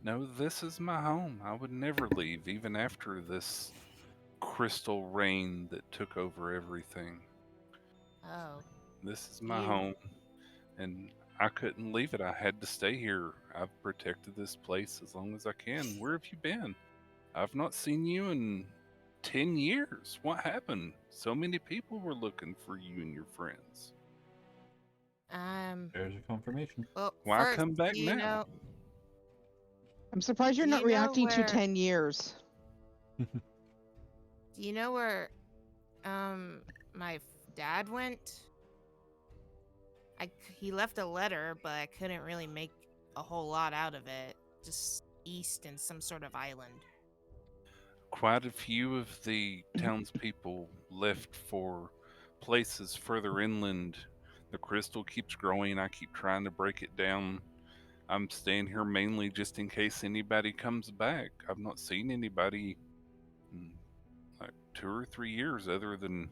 No, this is my home. I would never leave, even after this crystal rain that took over everything. Oh, This is my you. home, and I couldn't leave it. I had to stay here. I've protected this place as long as I can. Where have you been? I've not seen you in 10 years. What happened? So many people were looking for you and your friends. There's a confirmation. Well, Why first, come back do you now? know? I'm surprised you're Do not you know reacting to where? 10 years. Do you know where? My dad went. He left a letter, but I couldn't really make a whole lot out of it. Just east in some sort of island. Quite a few of the townspeople left for places further inland. The crystal keeps growing. I keep trying to break it down. I'm staying here mainly just in case anybody comes back. I've not seen anybody in like 2 or 3 years other than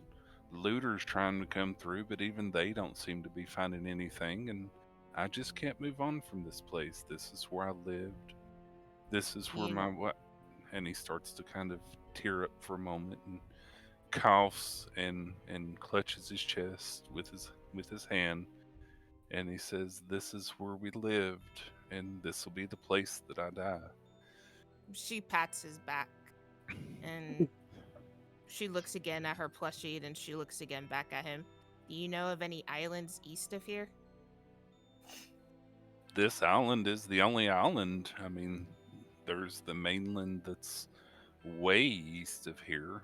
looters trying to come through, but even they don't seem to be finding anything. And I just can't move on from this place. This is where I lived. This is where You, and he starts to kind of tear up for a moment and coughs and clutches his chest with his hand, and he says, "This is where we lived, and this will be the place that I die." she pats his back, and she looks again at her plushie, and she looks again back at him. Do you know of any islands east of here? This island is the only island. I mean, there's the mainland that's way east of here,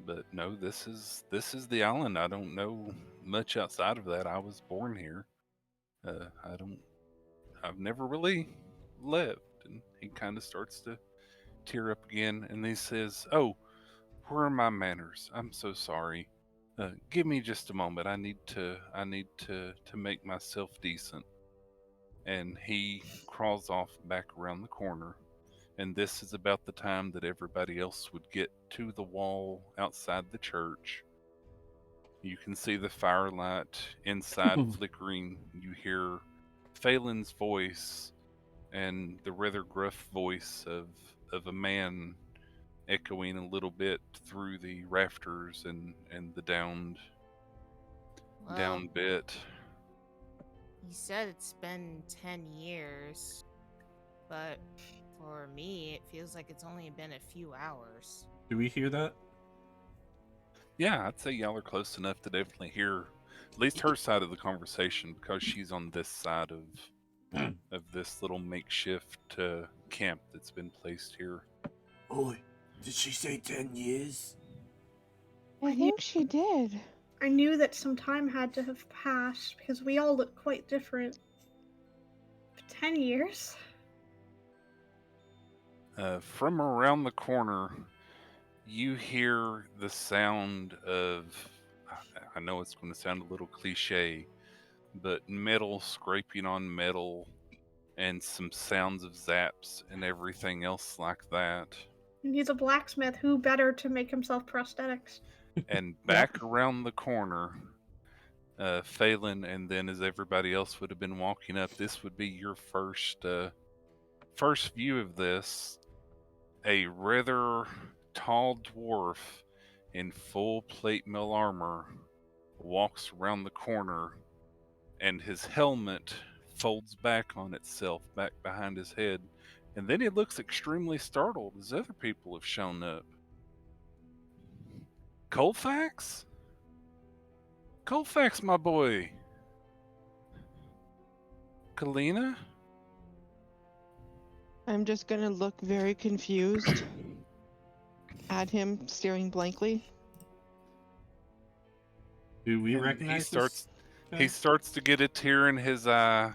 but no, this is the island. I don't know much outside of that. I was born here. I don't. I've never really left. And he kind of starts to tear up again, and he says, "Oh, where are my manners? I'm so sorry. Give me just a moment. I need to make myself decent." And he crawls off back around the corner. And this is about the time that everybody else would get to the wall outside the church. You can see the firelight inside flickering. You hear Phelan's voice and the rather gruff voice of a man echoing a little bit through the rafters and the Well, down bit. he said it's been 10 years, but for me, it feels like it's only been a few hours. Do we hear that? Yeah, I'd say y'all are close enough to definitely hear at least her side of the conversation because she's on this side of this little makeshift camp that's been placed here. Oi, did she say 10 years? I think she did. I knew that some time had to have passed because we all look quite different. 10 years? From around the corner, you hear the sound of, I know it's going to sound a little cliche, but metal scraping on metal and some sounds of zaps and everything else like that. And he's a blacksmith. Who better to make himself prosthetics? And back around the corner, Phelan, and then as everybody else would have been walking up, this would be your first view of this. A rather tall dwarf in full plate mail armor walks around the corner, and his helmet folds back on itself back behind his head, and then he looks extremely startled as other people have shown up. Colfax? Colfax, my boy. Kalina? I'm just gonna look very confused at him, staring blankly. Do we And recognize he starts to get a tear in his eye,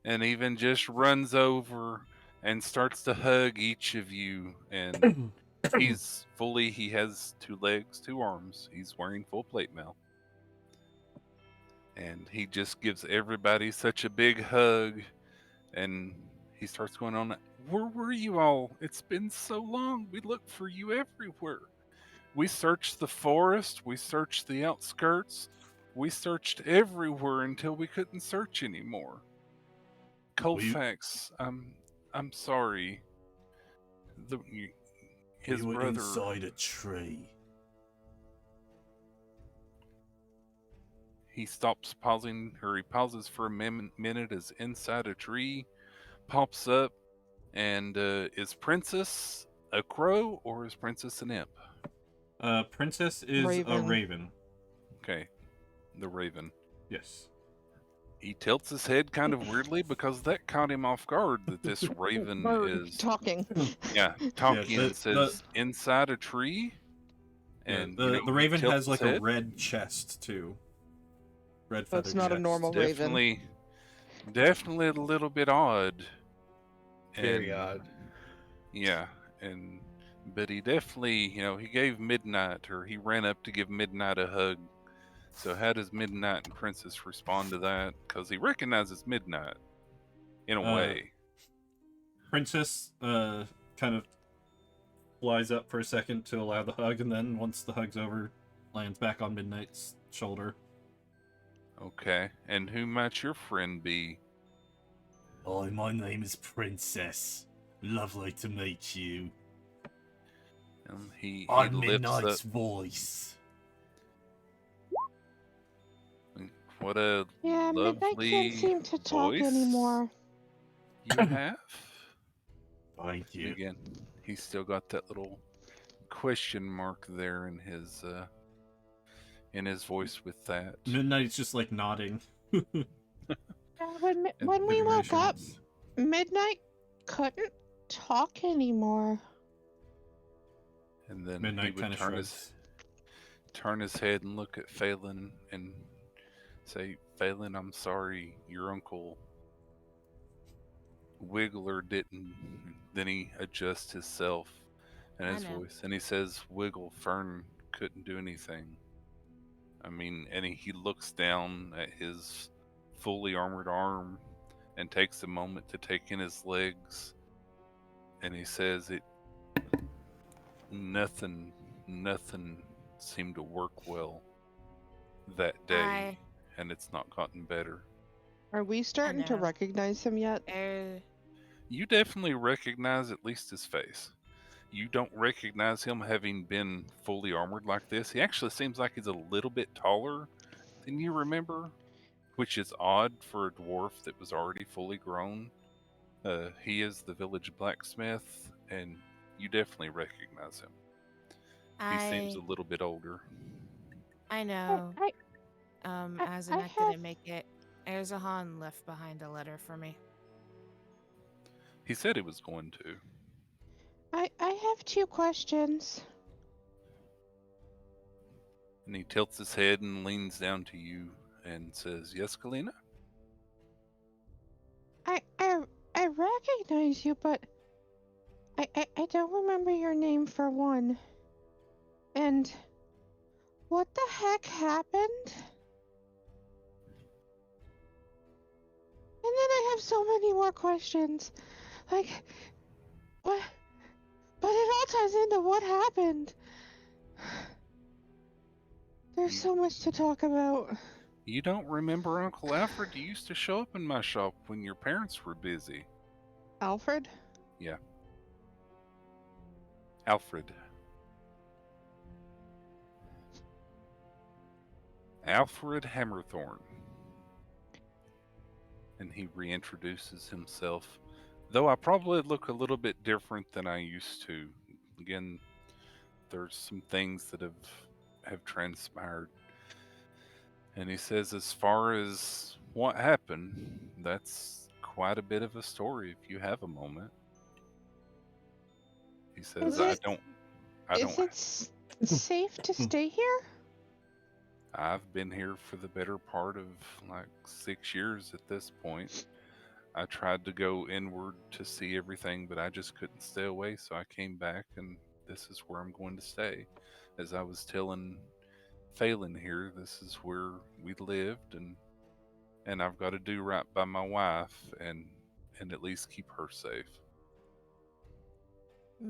and even just runs over and starts to hug each of you. And he has 2 legs, 2 arms. He's wearing full plate mail. And he just gives everybody such a big hug, and he starts going on, "Where were you all? It's been so long. We looked for you everywhere. We searched the forest, we searched the outskirts, we searched everywhere until we couldn't search anymore." Colfax, I'm sorry. The his we were brother. inside a tree. He stops pausing, or he pauses for a minute as inside a tree pops up, and is Princess a crow or is Princess an imp? Princess is a Raven. raven. Okay, the raven. Yes. He tilts his head kind of weirdly because that caught him off guard that this raven Bird is talking. talking and the- says inside a tree, Yeah, and the he raven tilts has his like a head. red chest too. Red So it's feathered not a chest. normal raven. Definitely a little bit odd. Very And odd. yeah, and but he definitely, he gave Midnight, or he ran up to give Midnight a hug. So how does Midnight and Princess respond to that? Because he recognizes Midnight in a way. Princess kind of flies up for a second to allow the hug, and then once the hug's over, lands back on Midnight's shoulder. Okay, and who might your friend be? Hi, my name is Princess. Lovely to meet you. He I'm lifts up. Midnight's voice. What a Yeah, Midnight can't lovely seem to talk voice anymore. you have. Thank And you. again, he's still got that little question mark there in his voice with that. Midnight's just like nodding. When we woke up, Reassurance. Midnight couldn't talk anymore. And then Midnight he would kind of shrugs. turn his head and look at Phelan and say, Phelan, I'm sorry, your uncle Wiggler didn't. Then he adjusts himself and I his know. voice, and he says, Wiggle, Fern couldn't do anything. I mean, and he looks down at his fully armored arm and takes a moment to take in his legs, and he says, nothing seemed to work well that day, and it's not gotten better. Are we starting to know. recognize him yet? You definitely recognize at least his face. You don't recognize him having been fully armored like this. He actually seems like he's a little bit taller than you remember, which is odd for a dwarf that was already fully grown. He is the village blacksmith, and you definitely recognize him. He seems a little bit older. I know. I Azanek have- didn't make it. Erzahan left behind a letter for me. He said he was going to. I have 2 questions. And he tilts his head and leans down to you and says, Yes, Kalina? I recognize you, but I don't remember your name for one. And what the heck happened? And then I have so many more questions. Like, what? But it all ties into what happened. There's so much to talk about. You don't remember Uncle Alfred? You used to show up in my shop when your parents were busy. Alfred? Yeah. Alfred. Alfred Hammerthorn. And he reintroduces himself. Though I probably look a little bit different than I used to. Again, there's some things that have transpired. And he says, as far as what happened, that's quite a bit of a story if you have a moment. He says, I don't. Is it safe to stay here? I've been here for the better part of like 6 years at this point. I tried to go inward to see everything, but I just couldn't stay away, so I came back, and this is where I'm going to stay. As I was telling Phelan here, this is where we lived, and I've got to do right by my wife and at least keep her safe.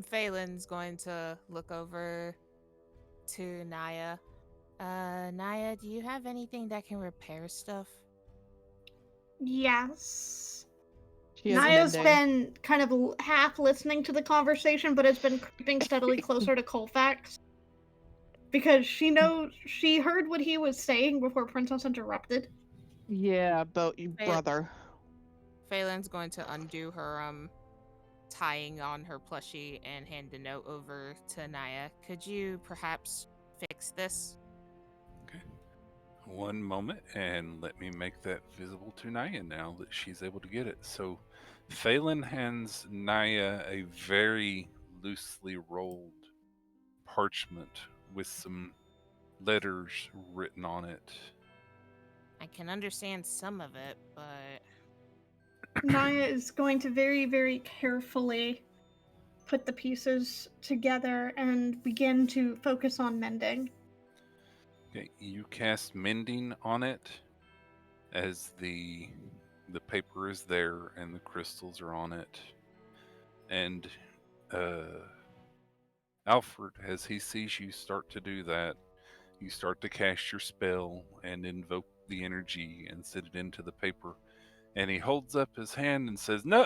Phelan's going to look over to Naya. Naya, do you have anything that can repair stuff? Yes. He is Naya's mending. been kind of half listening to the conversation, but has been creeping steadily closer to Colfax. Because she heard what he was saying before Princess interrupted. Yeah, about you, Hey. brother. Phelan's going to undo her tying on her plushie and hand a note over to Naya. Could you perhaps fix this? Okay. One moment, and let me make that visible to Naya now that she's able to get it. So, Phelan hands Naya a very loosely rolled parchment with some letters written on it. I can understand some of it, but Naya is going to very, very carefully put the pieces together and begin to focus on mending. Okay, you cast mending on it as the paper is there and the crystals are on it. And Alfred, as he sees you start to do that, you start to cast your spell and invoke the energy and set it into the paper. And he holds up his hand and says, "No!"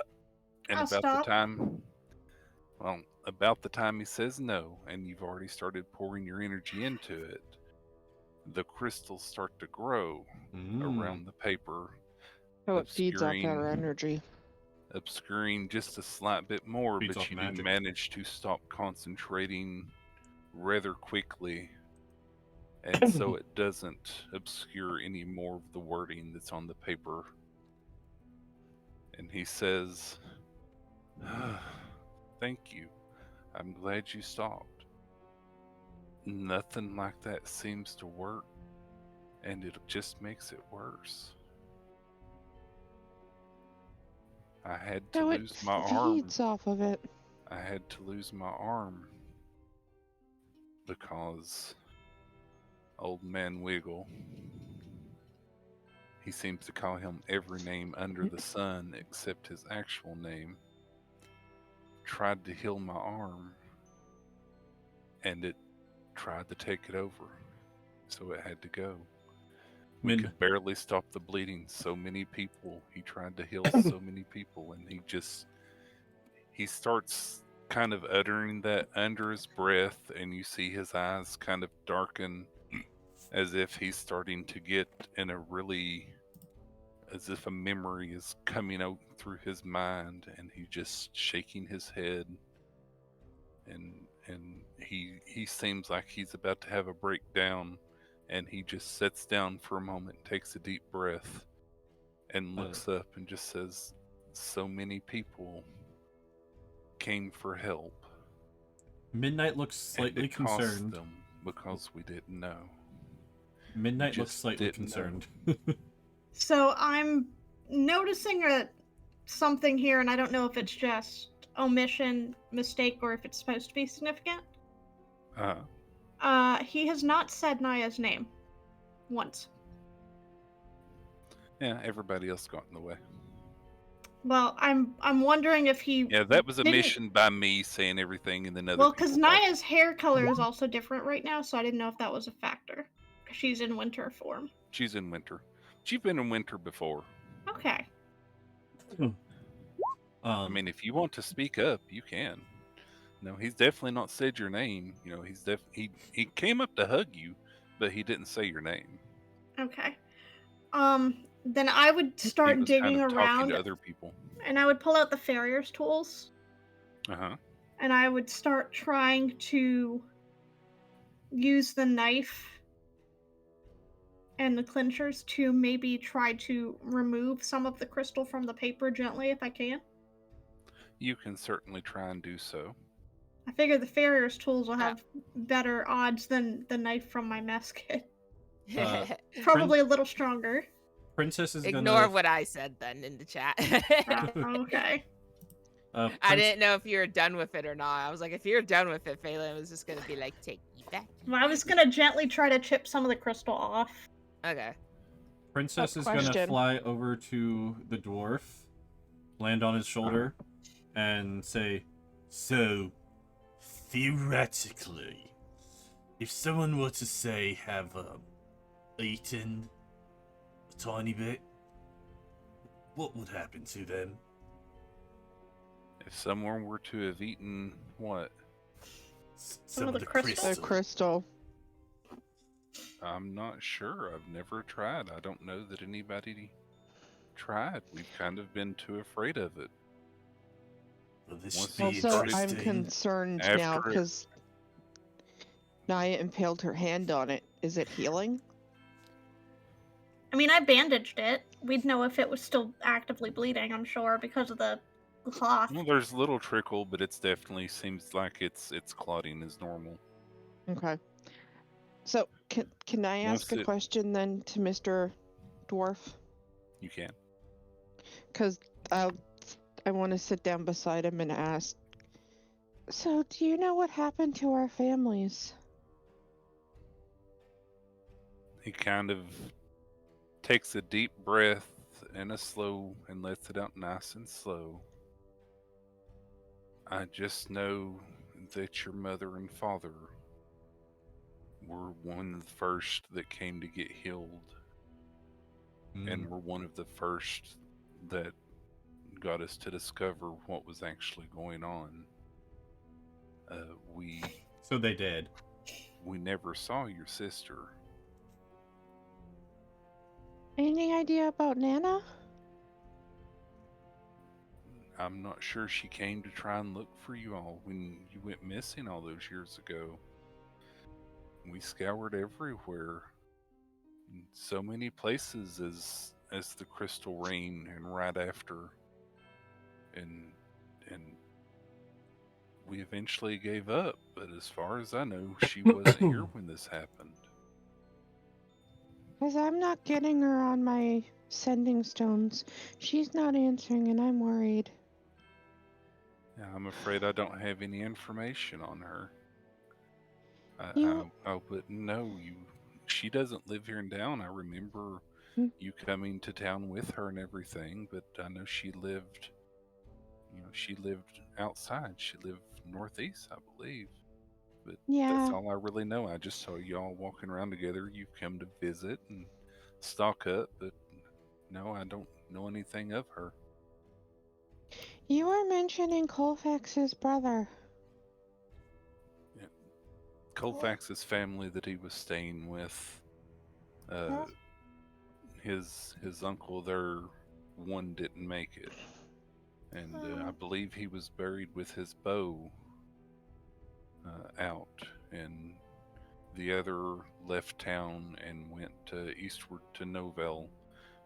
And I'll stop. about the time he says no, and you've already started pouring your energy into it, the crystals start to grow around the paper, So it feeds off our obscuring energy. just a slight bit more, Feeds but off you magic. do manage to stop concentrating rather quickly, and so it doesn't obscure any more of the wording that's on the paper. And he says, "Thank you. I'm glad you stopped. Nothing like that seems to work, and it just makes it worse. I had to So it lose my arm. feeds off of it. I had to lose my arm because old man Wiggle, he seems to call him every name under the sun except his actual name, tried to heal my arm, and it tried to take it over, so it had to go. We could barely stop the bleeding. So many people, he tried to heal so many people, and he starts kind of uttering that under his breath, and you see his eyes kind of darken as if he's starting to get as if a memory is coming out through his mind, and he's just shaking his head, and he seems like he's about to have a breakdown, and he just sits down for a moment, takes a deep breath, and looks up and just says, "So many people came for help. Midnight looks slightly and it cost concerned. them because we didn't know." Midnight looks just slightly didn't know. concerned. So I'm noticing something here, and I don't know if it's just omission, mistake, or if it's supposed to be significant. He has not said Naya's name once. Yeah, everybody else got in the way. Well, I'm wondering if he. Yeah, that was a didn't- mission by me saying everything, and then other Well, people. because Naya's hair color is also different right now, so I didn't know if that was a factor. She's in winter form. She's in winter. She's been in winter before. Okay. I mean, if you want to speak up, you can. No, he's definitely not said your name. You know, he came up to hug you, but he didn't say your name. Okay. Then I would He start was digging kind of talking around, to other people. and I would pull out the farrier's tools, Uh-huh. and I would start trying to use the knife and the clinchers to maybe try to remove some of the crystal from the paper gently if I can. You can certainly try and do so. I figure the farrier's tools will have better odds than the knife from my mess kit. Probably a little stronger. Princess is Ignore gonna... what I said then in the chat. Okay. I didn't know if you were done with it or not. I was like, if you're done with it, Phelan was just gonna be like, take you back. Well, I was gonna gently try to chip some of the crystal off. Okay. Princess is gonna fly over to the dwarf, land on his shoulder, and say, "So, theoretically, if someone were to say have eaten a tiny bit, what would happen to them?" If someone were to have eaten what? Some of the crystal? The crystal. I'm not sure. I've never tried. I don't know that anybody tried. We've kind of been too afraid of it. Well, this Once should it be Also, I'm started, interesting. concerned now After it- because Naya impaled her hand on it. Is it healing? I mean, I bandaged it. We'd know if it was still actively bleeding, I'm sure, because of the cloth. well, there's a little trickle, but it's definitely seems like it's clotting is normal. Okay. So, can I ask Once a it- question then to Mr. Dwarf? You can. Because I want to sit down beside him and ask. So, do you know what happened to our families? He kind of takes a deep breath and lets it out nice and slow. I just know that your mother and father were one of the first that came to get healed, and were one of the first that got us to discover what was actually going on. We So they did. never saw your sister. Any idea about Nana? I'm not sure she came to try and look for you all when you went missing all those years ago. We scoured everywhere, in so many places as the Crystal Rain and right after, and we eventually gave up. But as far as I know, she wasn't here when this happened. Because I'm not getting her on my sending stones. She's not answering, and I'm worried. Yeah, I'm afraid I don't have any information on her. You- I wouldn't know. She doesn't live here in town. I remember Hmm. you coming to town with her and everything, but I know she lived outside. She lived northeast, I believe. But that's Yeah. all I really know. I just saw y'all walking around together. You've come to visit and stock up, but no, I don't know anything of her. You were mentioning Colfax's brother. Colfax's family that he was staying with, Huh? his uncle there, one didn't make it, and I believe he was buried with his bow out, and the other left town and went eastward to Novell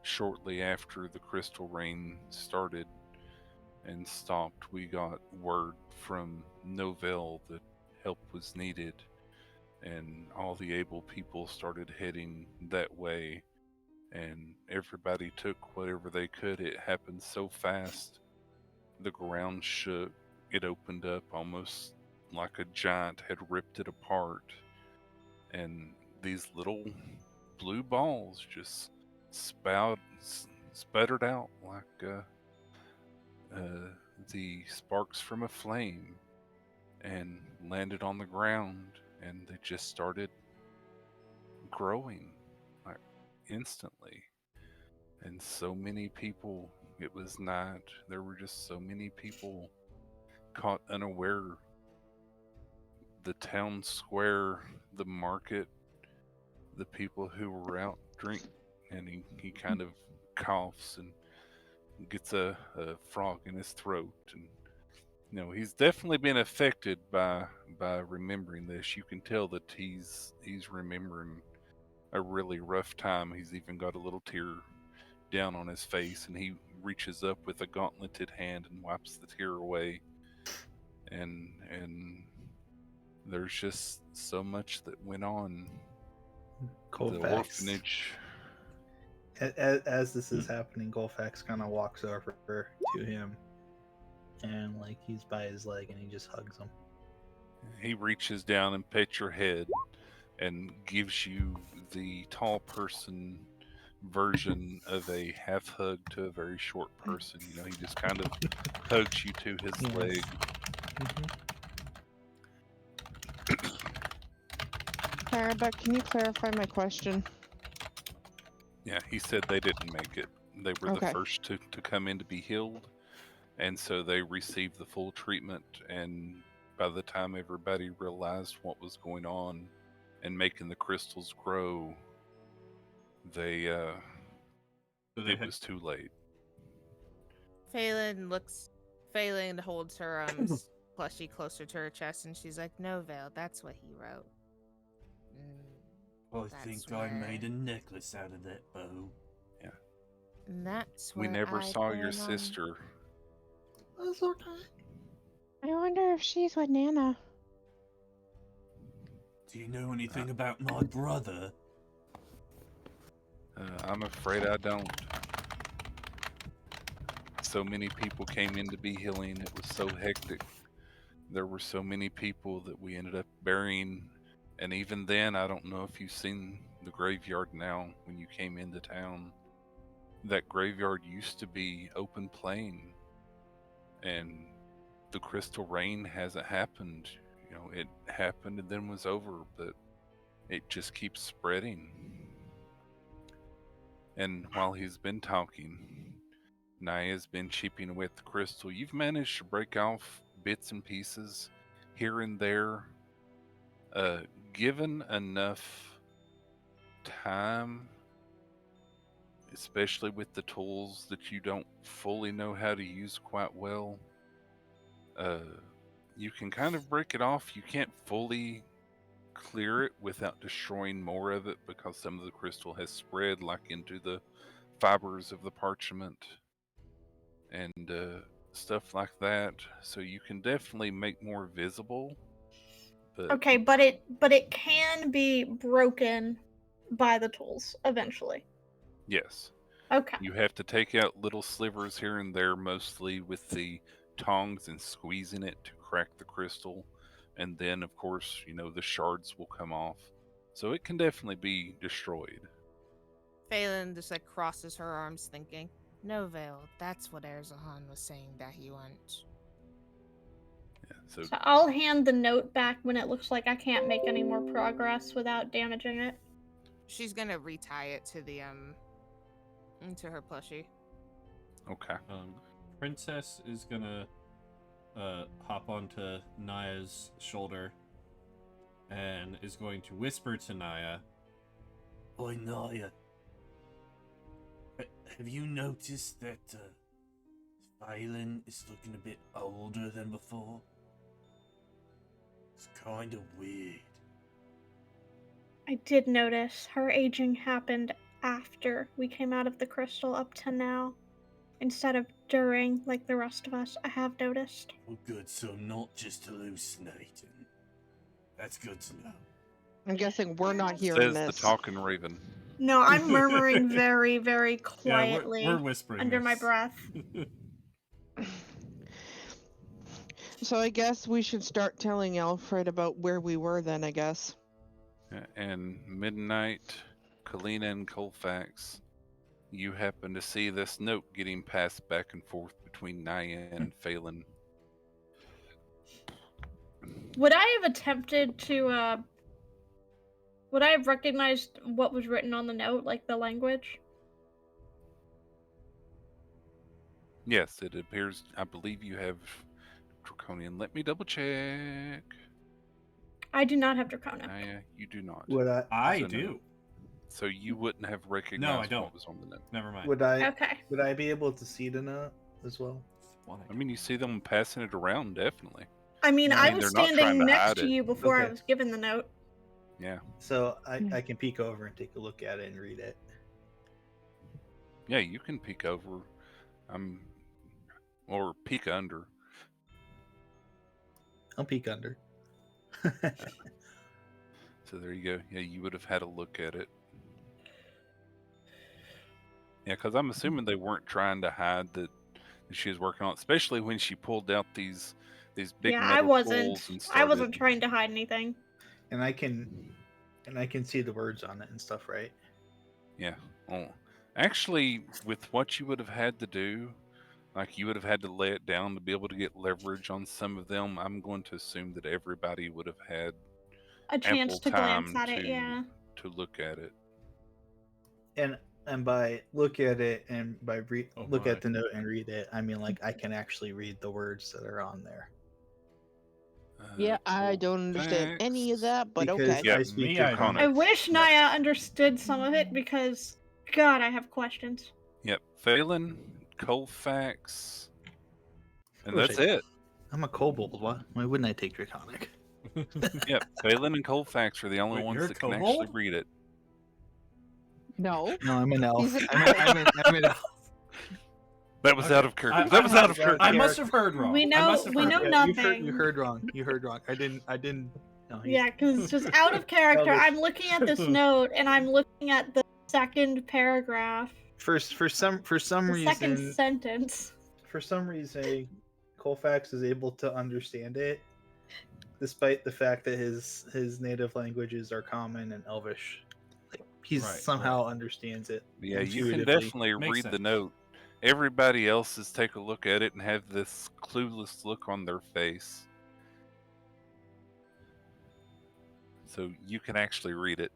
shortly after the Crystal Rain started and stopped. We got word from Novell that help was needed, and all the able people started heading that way, and everybody took whatever they could. It happened so fast. The ground shook. It opened up almost like a giant had ripped it apart, and these little blue balls just sputtered out like the sparks from a flame, and landed on the ground, and they just started growing like instantly. And so many people, it was night, there were just so many people caught unaware. The town square, the market, the people who were out drink, and he kind of coughs and gets a frog in his throat, and he's definitely been affected by remembering this. You can tell that he's remembering a really rough time. He's even got a little tear down on his face, and he reaches up with a gauntleted hand and wipes the tear away. And there's just so much that went on. The orphanage. As this is happening, Colfax kind of walks over to him, and like he's by his leg, and he just hugs him. He reaches down and pets your head and gives you the tall person version of a half hug to a very short person. He just kind of hugs you to his Yes. leg. Clarabelle, can you clarify my question? Yeah, he said they didn't make it. They were the Okay. first to come in to be healed, And so they received the full treatment, and by the time everybody realized what was going on and making the crystals grow, they So they it had was too late. Phelan holds her plushie closer to her chest, and she's like, "No, Vale, that's what he wrote." I That's think I where- made a necklace out of that bow. And that's We where never I saw your plan on- sister. That's okay. I wonder if she's with Nana. Do you know anything about my brother? I'm afraid I don't. So many people came in to be healing. It was so hectic. There were so many people that we ended up burying. And even then, I don't know if you've seen the graveyard now when you came into town. That graveyard used to be open plain. And the crystal rain hasn't happened. You know, it happened and then was over, but it just keeps spreading. And while he's been talking, Naya's been chipping away at the crystal. You've managed to break off bits and pieces here and there. Given enough time, especially with the tools that you don't fully know how to use quite well, you can kind of break it off. You can't fully clear it without destroying more of it because some of the crystal has spread like into the fibers of the parchment and stuff like that. So you can definitely make more visible. But Okay, but it can be broken by the tools eventually. yes, Okay. you have to take out little slivers here and there, mostly with the tongs and squeezing it to crack the crystal. And then, of course, the shards will come off. So it can definitely be destroyed. Phelan just crosses her arms, thinking, "No, Vale, that's what Erzahan was saying that he wants." Yeah, so So I'll hand the note back when it looks like I can't make any more progress without damaging it. She's gonna retie it to the into her plushie. okay. Princess is gonna hop onto Naya's shoulder and is going to whisper to Naya. Oi, Naya. Have you noticed that Phelan is looking a bit older than before? It's kind of weird. I did notice her aging happened after we came out of the crystal up to now, instead of during like the rest of us. I have noticed. Well, good, so I'm not just hallucinating. That's good to know. I'm guessing we're not hearing Says this. the talking raven. No, I'm murmuring very, very Yeah, quietly we're whispering under my this. breath. So I guess we should start telling Alfred about where we were then, I guess. And Midnight, Kalina, and Colfax, you happen to see this note getting passed back and forth between Naya and Phelan. Would I have attempted to, would I have recognized what was written on the note, like the language? Yes, it appears, I believe you have Draconian. Let me double check. I do not have Draconic. Naya, you do not. Would I? I So no. do. So you wouldn't have recognized don't. what was on the note. Never mind. Would I? Okay. Would I be able to see the note as well? I mean, you see them passing it around, definitely. I mean, No, I I mean, was they're not trying standing to next hide to it. you before I Okay. was given the note. Yeah. So I can peek over and take a look at it and read it. Yeah, you can peek over. Or peek under. I'll peek under. So there you go. Yeah, you would have had a look at it. Yeah, because I'm assuming they weren't trying to hide that she was working on it, especially when she pulled out these big Yeah, metal I wasn't. tools and I started. wasn't trying to hide anything. and I can see the words on it and stuff, right? Yeah. Oh, actually, with what you would have had to do, like you would have had to lay it down to be able to get leverage on some of them. I'm going to assume that everybody would have had A chance ample to glance time at it, yeah. to look at it. And And by look at it and by Oh look my. at the note and read it, I mean like I can actually read the words that are on there. Yeah, I don't understand any of that, but Because okay. Yeah, I speak me, I don't. Draconic. I wish Yeah. Naya understood some of it because, God, I have questions. Yep. Phelan, Colfax, and course that's I- it. I'm a kobold. Why wouldn't I take Draconic? Yep. Phelan and Colfax are the only Wait, ones you're a that can actually kobold? read it. No. No, I'm an elf. He's an I'm an elf. That was Okay. out of character. I- That was out of I- character. I must have heard wrong. We I know- must have we heard know wrong. nothing. You heard wrong. You heard wrong. I didn't. No, Yeah, because it's just out of character. Elvish. I'm looking at this note and I'm looking at the second paragraph, For some the second reason, sentence. Colfax is able to understand it, despite the fact that his native languages are Common and Elvish. Like he Right, somehow understands it. Yeah, you can intuitively. definitely Makes read the sense. note. Everybody else is take a look at it and have this clueless look on their face. So you can actually read it.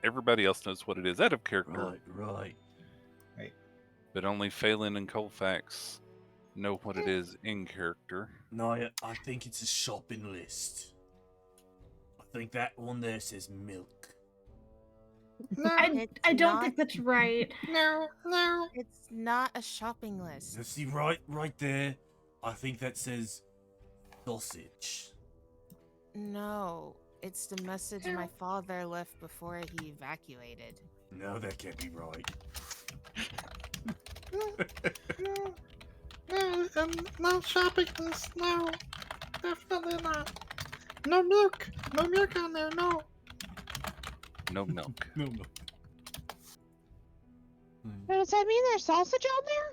Everybody else knows what it is out of character, Right. but only Phelan and Colfax know what it is in character. No, I think it's a shopping list. I think that one there says milk. I It's don't not- think that's right. No, it's not a shopping list. You see, right there, I think that says sausage. No, it's the message my father left before he evacuated. No, that can't be right. No shopping list. No, definitely not. No milk. No milk on there. No. No milk. No. Does that mean there's sausage on there?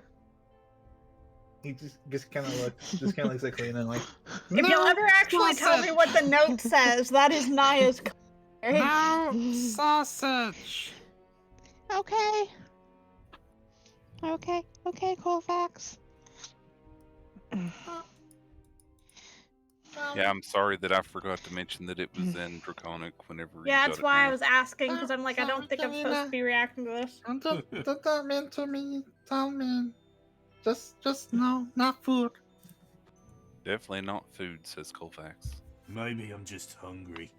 He just kind of looks like Lena and like. If you'll ever actually tell me what the note says, that is Naya's. Sausage. Okay. Okay, Colfax. Yeah, I'm sorry that I forgot to mention that it was in Draconic whenever you Yeah, got that's it why I now. was asking, because I'm like, I don't think I'm supposed to be reacting to this. Don't mean to me. Don't mean. Just no, not food. Definitely not food, says Colfax. Maybe I'm just hungry.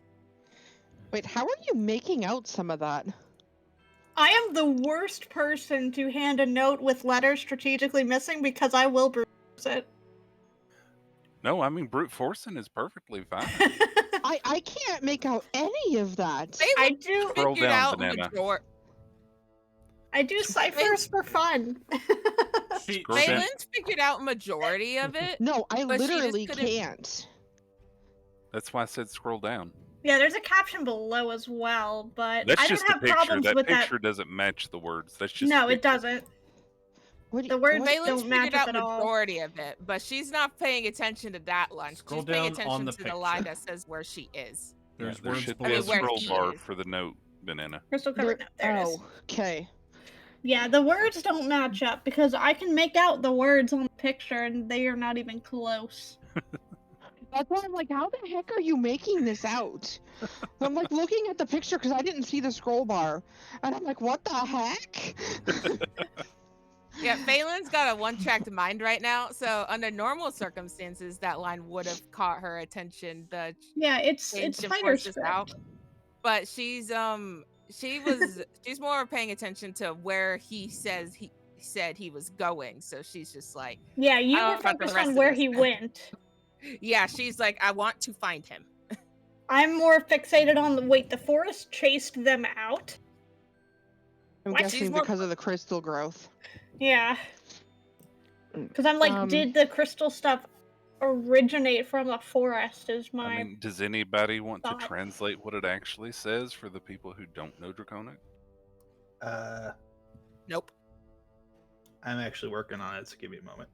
Wait, how are you making out some of that? I am the worst person to hand a note with letters strategically missing because I will bruise it. No, I mean brute forcing is perfully fine. I can't make out any of that. I do Scroll Figured down, out Banana. I do ciphers for fun. She, Scroll down. Phelan's figured out majority of it. No, I But she just literally couldn't- can't. That's why I said scroll down. Yeah, there's a caption below as well, but That's I just don't a have picture. problems That with picture doesn't match the words. That's just that. No, a it picture. doesn't. What do The you- words what- Phelan's don't match figured up out at all. majority of it, but she's not paying attention to that line. Scroll She's paying down on attention the to the line picture. that says where she is. There's there words should below. be a where scroll he bar is. for the note, Banana. Crystal covered note. There it is. Oh, okay. Yeah, the words don't match up because I can make out the words on the picture and they are not even close. That's why I'm like, how the heck are you making this out? I'm like looking at the picture because I didn't see the scroll bar, and I'm like, what the heck? Yeah, Phelan's got a one-tracked mind right now, so under normal circumstances, that line would have caught her attention. The Yeah, it's change and fighter force this script. out. But she's she's more paying attention to where he said he was going. So she's just like, Yeah, you I don't were know about the focused rest on of where this. he went. yeah, she's like, I want to find him. I'm more fixated on the forest chased them out. I'm What? guessing She's more- because of the crystal growth. Yeah. Because I'm like, did the crystal stuff originate from the forest is my I mean, does anybody want to thought. translate what it actually says for the people who don't know Draconic? Nope. I'm actually working on it, so give me a moment.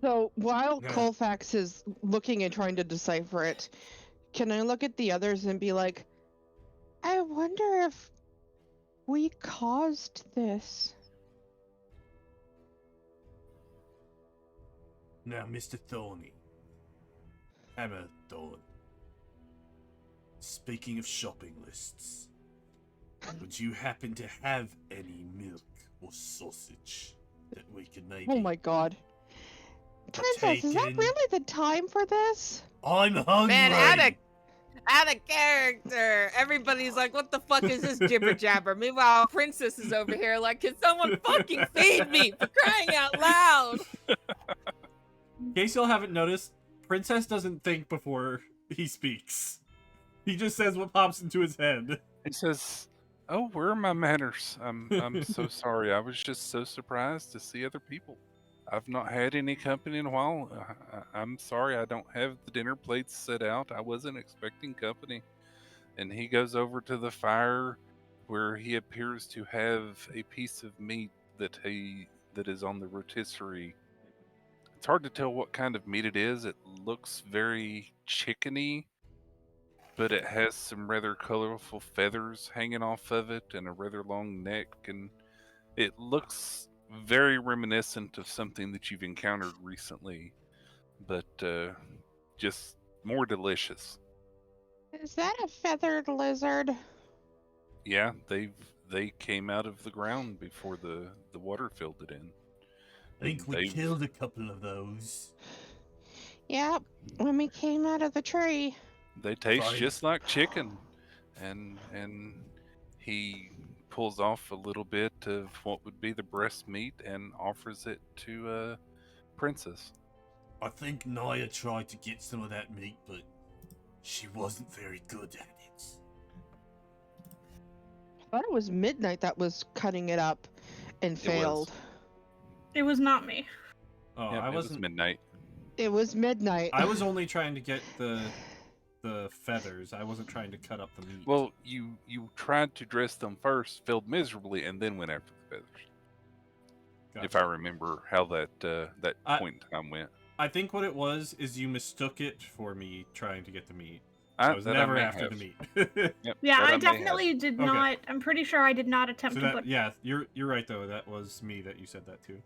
So while Yeah. Colfax is looking and trying to decipher it, can I look at the others and be like, I wonder if we caused this? Now, Mr. Thorny. Hammer Thorn. Speaking of shopping lists, Would you happen to have any milk or sausage that we could maybe Oh my god. Princess, is that partake in? really the time for this? I'm hungry. Man, out of character. Everybody's like, what the fuck is this jibber jabber? Meanwhile, Princess is over here like, can someone fucking feed me for crying out loud? In case y'all haven't noticed, Princess doesn't think before he speaks. He just says what pops into his head. He says, "Oh, where are my manners? I'm so sorry. I was just so surprised to see other people. I've not had any company in a while. I'm sorry I don't have the dinner plates set out. I wasn't expecting company." And he goes over to the fire where he appears to have a piece of meat that is on the rotisserie. It's hard to tell what kind of meat it is. It looks very chickeny, but it has some rather colorful feathers hanging off of it and a rather long neck, and it looks very reminiscent of something that you've encountered recently, but just more delicious. Is that a feathered lizard? Yeah, they came out of the ground before the water filled it in. I think we They've- killed a couple of those. Yep, when we came out of the tree. They taste Fine. just like chicken, and he pulls off a little bit of what would be the breast meat and offers it to Princess. I think Naya tried to get some of that meat, but she wasn't very good at it. I thought it was Midnight that was cutting it up and was. failed. It was not me. Oh, Yeah, I it was wasn't. midnight. It was Midnight. I was only trying to get the feathers. I wasn't trying to cut up the meat. Well, you tried to dress them first, failed miserably, and then went after the feathers. If I Gotcha. remember how that I- point in time went. I think what it was is you mistook it for me trying to get the meat. I was That never may after have. the meat. Yep, Yeah, that I may have. definitely did Okay. not. I'm pretty sure I did not attempt So to that, put. yeah, you're right though. That was me that you said that to.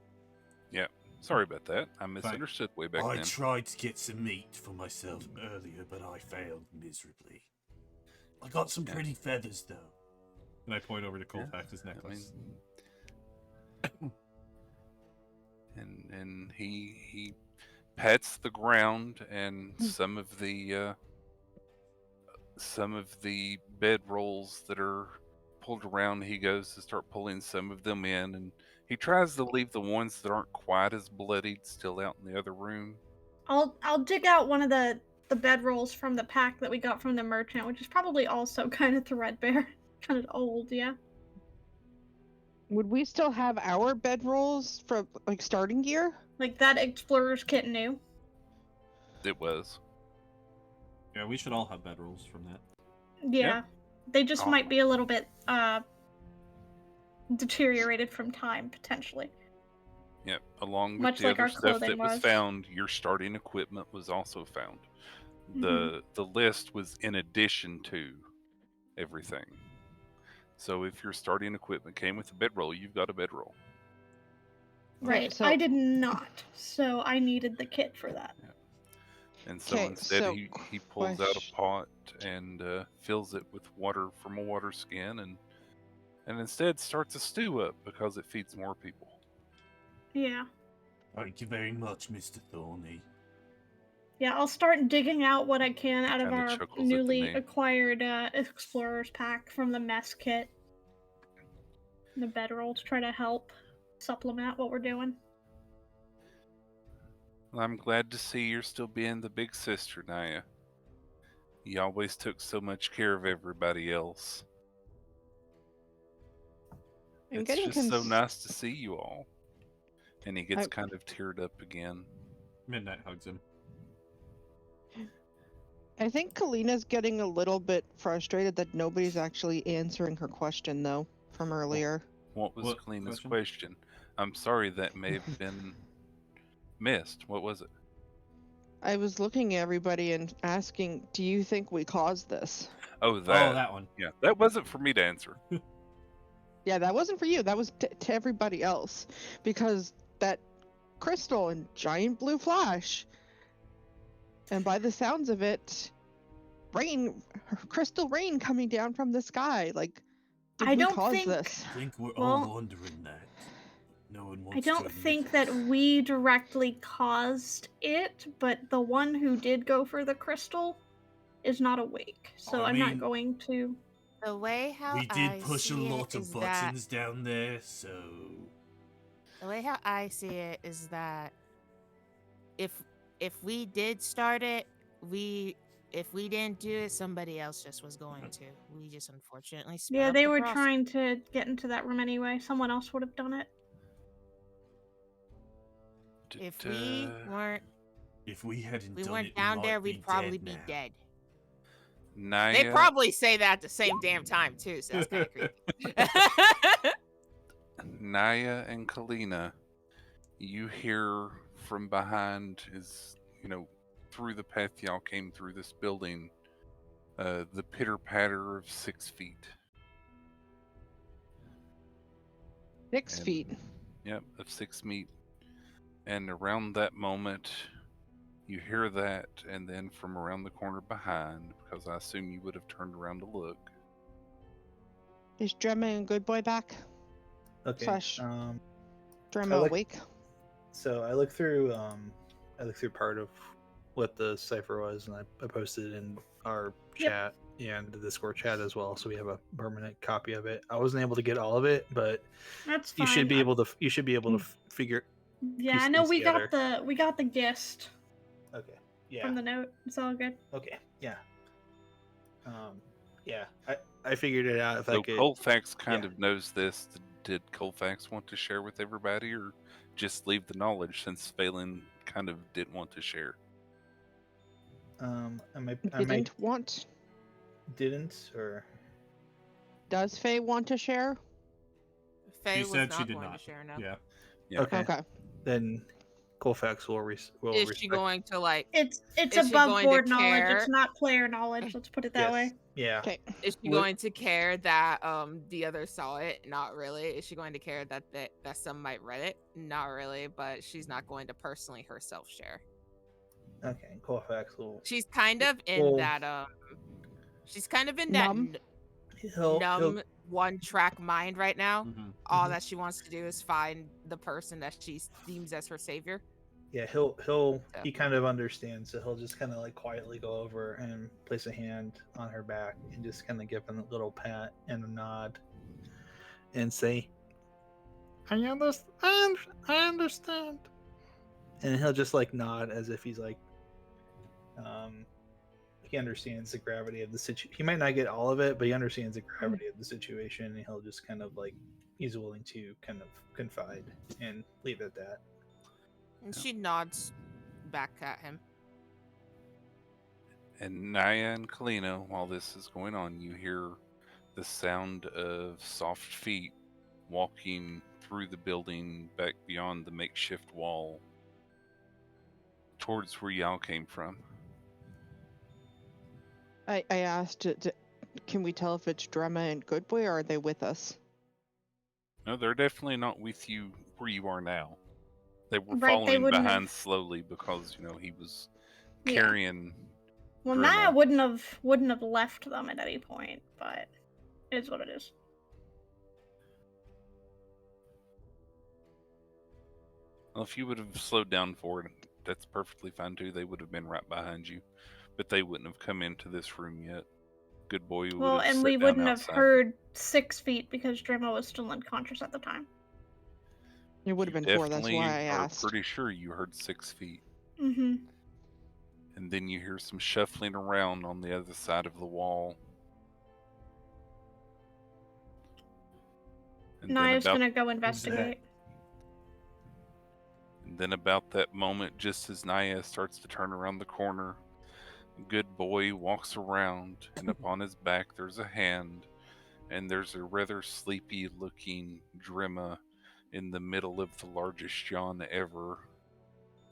Sorry about that. I misunderstood way back I then. tried to get some meat for myself earlier, but I failed miserably. I got some Yeah. pretty feathers, though. And I point over to Yeah, Colfax's I necklace. mean, and he pats the ground, and some of the bed rolls that are pulled around, he goes to start pulling some of them in, and he tries to leave the ones that aren't quite as bloodied still out in the other room. I'll dig out one of the bedrolls from the pack that we got from the merchant, which is probably also kind of threadbare, kind of old. Yeah. Would we still have our bedrolls for like starting gear? Like that explorer's kit new. It was. Yeah, we should all have bedrolls from that. Yeah. They just Oh. might be a little bit deteriorated from time, potentially. Yep. Along with Much the like other our stuff clothing that was was. found, your starting equipment was also found. Mm-hmm. The list was in addition to everything. So if your starting equipment came with a bedroll, you've got a bedroll. Right. so- I did not, so I needed the kit for that. And so Okay, instead, so he pulls out a question- pot and fills it with water from a water skin, and instead starts a stew up because it feeds more people. Yeah. Thank you very much, Mr. Thorny. Yeah, I'll start digging out what I can out of Kinda our chuckles at the newly name. acquired explorer's pack from the mess kit. The bedroll to try to help supplement what we're doing. Well, I'm glad to see you're still being the big sister, Naya. You always took so much care of everybody else. I'm It's getting just so nice to see you all. And he gets I- kind of teared up again. Midnight hugs him. I think Kalina's getting a little bit frustrated that nobody's actually answering her question though from earlier. What was What Kalina's question? question? I'm sorry, that may have been missed. What was it? I was looking at everybody and asking, "Do you think we caused this?" Oh, that. Oh, that one. Yeah, that wasn't for me to answer. Yeah, that wasn't for you. That was to everybody else because that crystal and giant blue flash, and by the sounds of it, rain, crystal rain coming down from the sky. Like, Did I we don't cause think- this? I think we're Well, all wondering that. No one wants I to don't admit think it. that we directly caused it, but the one who did go for the crystal is not awake, so I I'm not mean- going to. The way how We I did push a see lot it of is that buttons down there, so the way how I see it is that if we did start it, if we didn't do it, somebody else just was going to. We just unfortunately sped Yeah, up they the were process. trying to get into that room anyway. Someone else would have done it. If we weren't if we hadn't done weren't it, down we there, might we'd probably be now. dead. Naya, They probably say that at the same damn time too, so that's kind of creepy. Naya and Kalina, you hear from behind, through the path y'all came through this building, the pitter patter of 6 feet. 6 And- feet. Yep, of 6 feet. And around that moment, you hear that, and then from around the corner behind, because I assume you would have turned around to look. Is Drema and Good Boy back? Okay. Slash- I Drema like- awake? So I looked through part of what the cipher was, and I posted it in our Yep. chat and the Discord chat as well, so we have a permanent copy of it. I wasn't able to get all of it, but That's you fine. should be able to figure. Yeah, piece I know things we together. got the gist Okay. Yeah. from the note. It's all good. Okay. Yeah. Yeah. I figured it out if I So could. Colfax kind yeah. of knows this. Did Colfax want to share with everybody, or just leave the knowledge since Phelan kind of didn't want to share? I Didn't want. didn't or Does Faye want to share? Faye She was said not she did going not. to share now. Yeah. Yeah. okay. Okay. Then Colfax will Is respect. she going to like? It's Is she above going to board knowledge. care? It's not player knowledge. Let's put it that Yes. way. Yeah. Okay. Is she What- going to care that the others saw it? Not really. Is she going to care that some might read it? Not really. But she's not going to personally herself share. Okay. Colfax will. She's kind of in Well- that She's kind of in that Numb? numb one track mind right now. Mhm. All Mhm. that she wants to do is find the person that she deems as her savior. Yeah, he kind of understands, so he'll just kind of like quietly go over and place a hand on her back and just kind of give him a little pat and a nod and say, I understand. And he'll just like nod as if he's like, he understands the gravity of the situation. He might not get all of it, but he understands the gravity of the situation, and he'll just kind of like, he's willing to kind of confide and leave it at that. And she nods back at him. And Naya and Kalina, while this is going on, you hear the sound of soft feet walking through the building back beyond the makeshift wall towards where y'all came from. I asked, can we tell if it's Drema and Good Boy, or are they with us? No, they're definitely not with you where you are now. They were Right, they following wouldn't behind have- slowly because he was Yeah. carrying. Well, Drema. Naya wouldn't have left them at any point, but it is what it is. Well, if you would have slowed down for it, that's perfectly fine too. They would have been right behind you, but they wouldn't have come into this room yet. Good boy would Well, have and sat we down wouldn't outside. have heard 6 feet because Drema was still unconscious at the time. It would have You been 4, that's definitely why I are asked. pretty sure you heard 6 feet. Mm-hmm. And then you hear some shuffling around on the other side of the wall. And Naya's about, gonna go investigate. and then about that moment, just as Naya starts to turn around the corner, Good Boy walks around, and upon his back there's a hand, and there's a rather sleepy looking Drema in the middle of the largest yawn ever,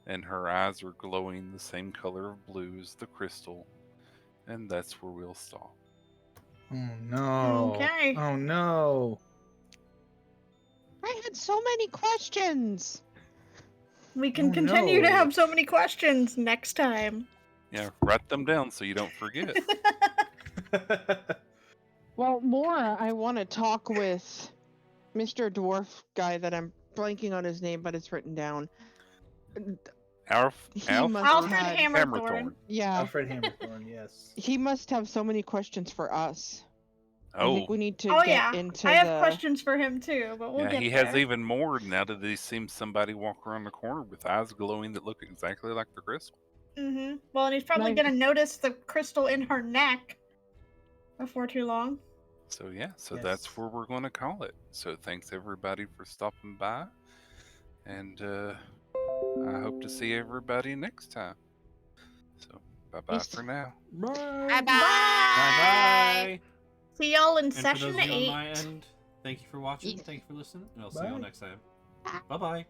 and her eyes are glowing the same color of blue as the crystal, and that's where we'll stop. Oh no. Okay. Oh no. I had so many questions. We can Oh, continue to no. have so many questions next time. Yeah, write them down so you don't forget. Well, more, I want to talk with Mr. Dwarf guy that I'm blanking on his name, but it's written down. He must Alfred have Hammerthorn. Yeah. Alfred Hammerthorn, yes. He must have so many questions for us. I Oh, think we need to Oh get yeah, into I have the questions for him too, but we'll yeah, get he there. has even more now that he sees somebody walk around the corner with eyes glowing that look exactly like the crystal. Mm-hmm. Well, and he's probably Nice. gonna notice the crystal in her neck before too long. So yeah, so Yes. that's where we're going to call it. So thanks everybody for stopping by, and I hope to see everybody next time. So bye bye Peace. for now. Bye. Bye bye. Bye. See y'all in And for session those of you on 8. my end, thank you for watching. Yes. Thank you for listening, and I'll see you all Bye. next time. Bye bye.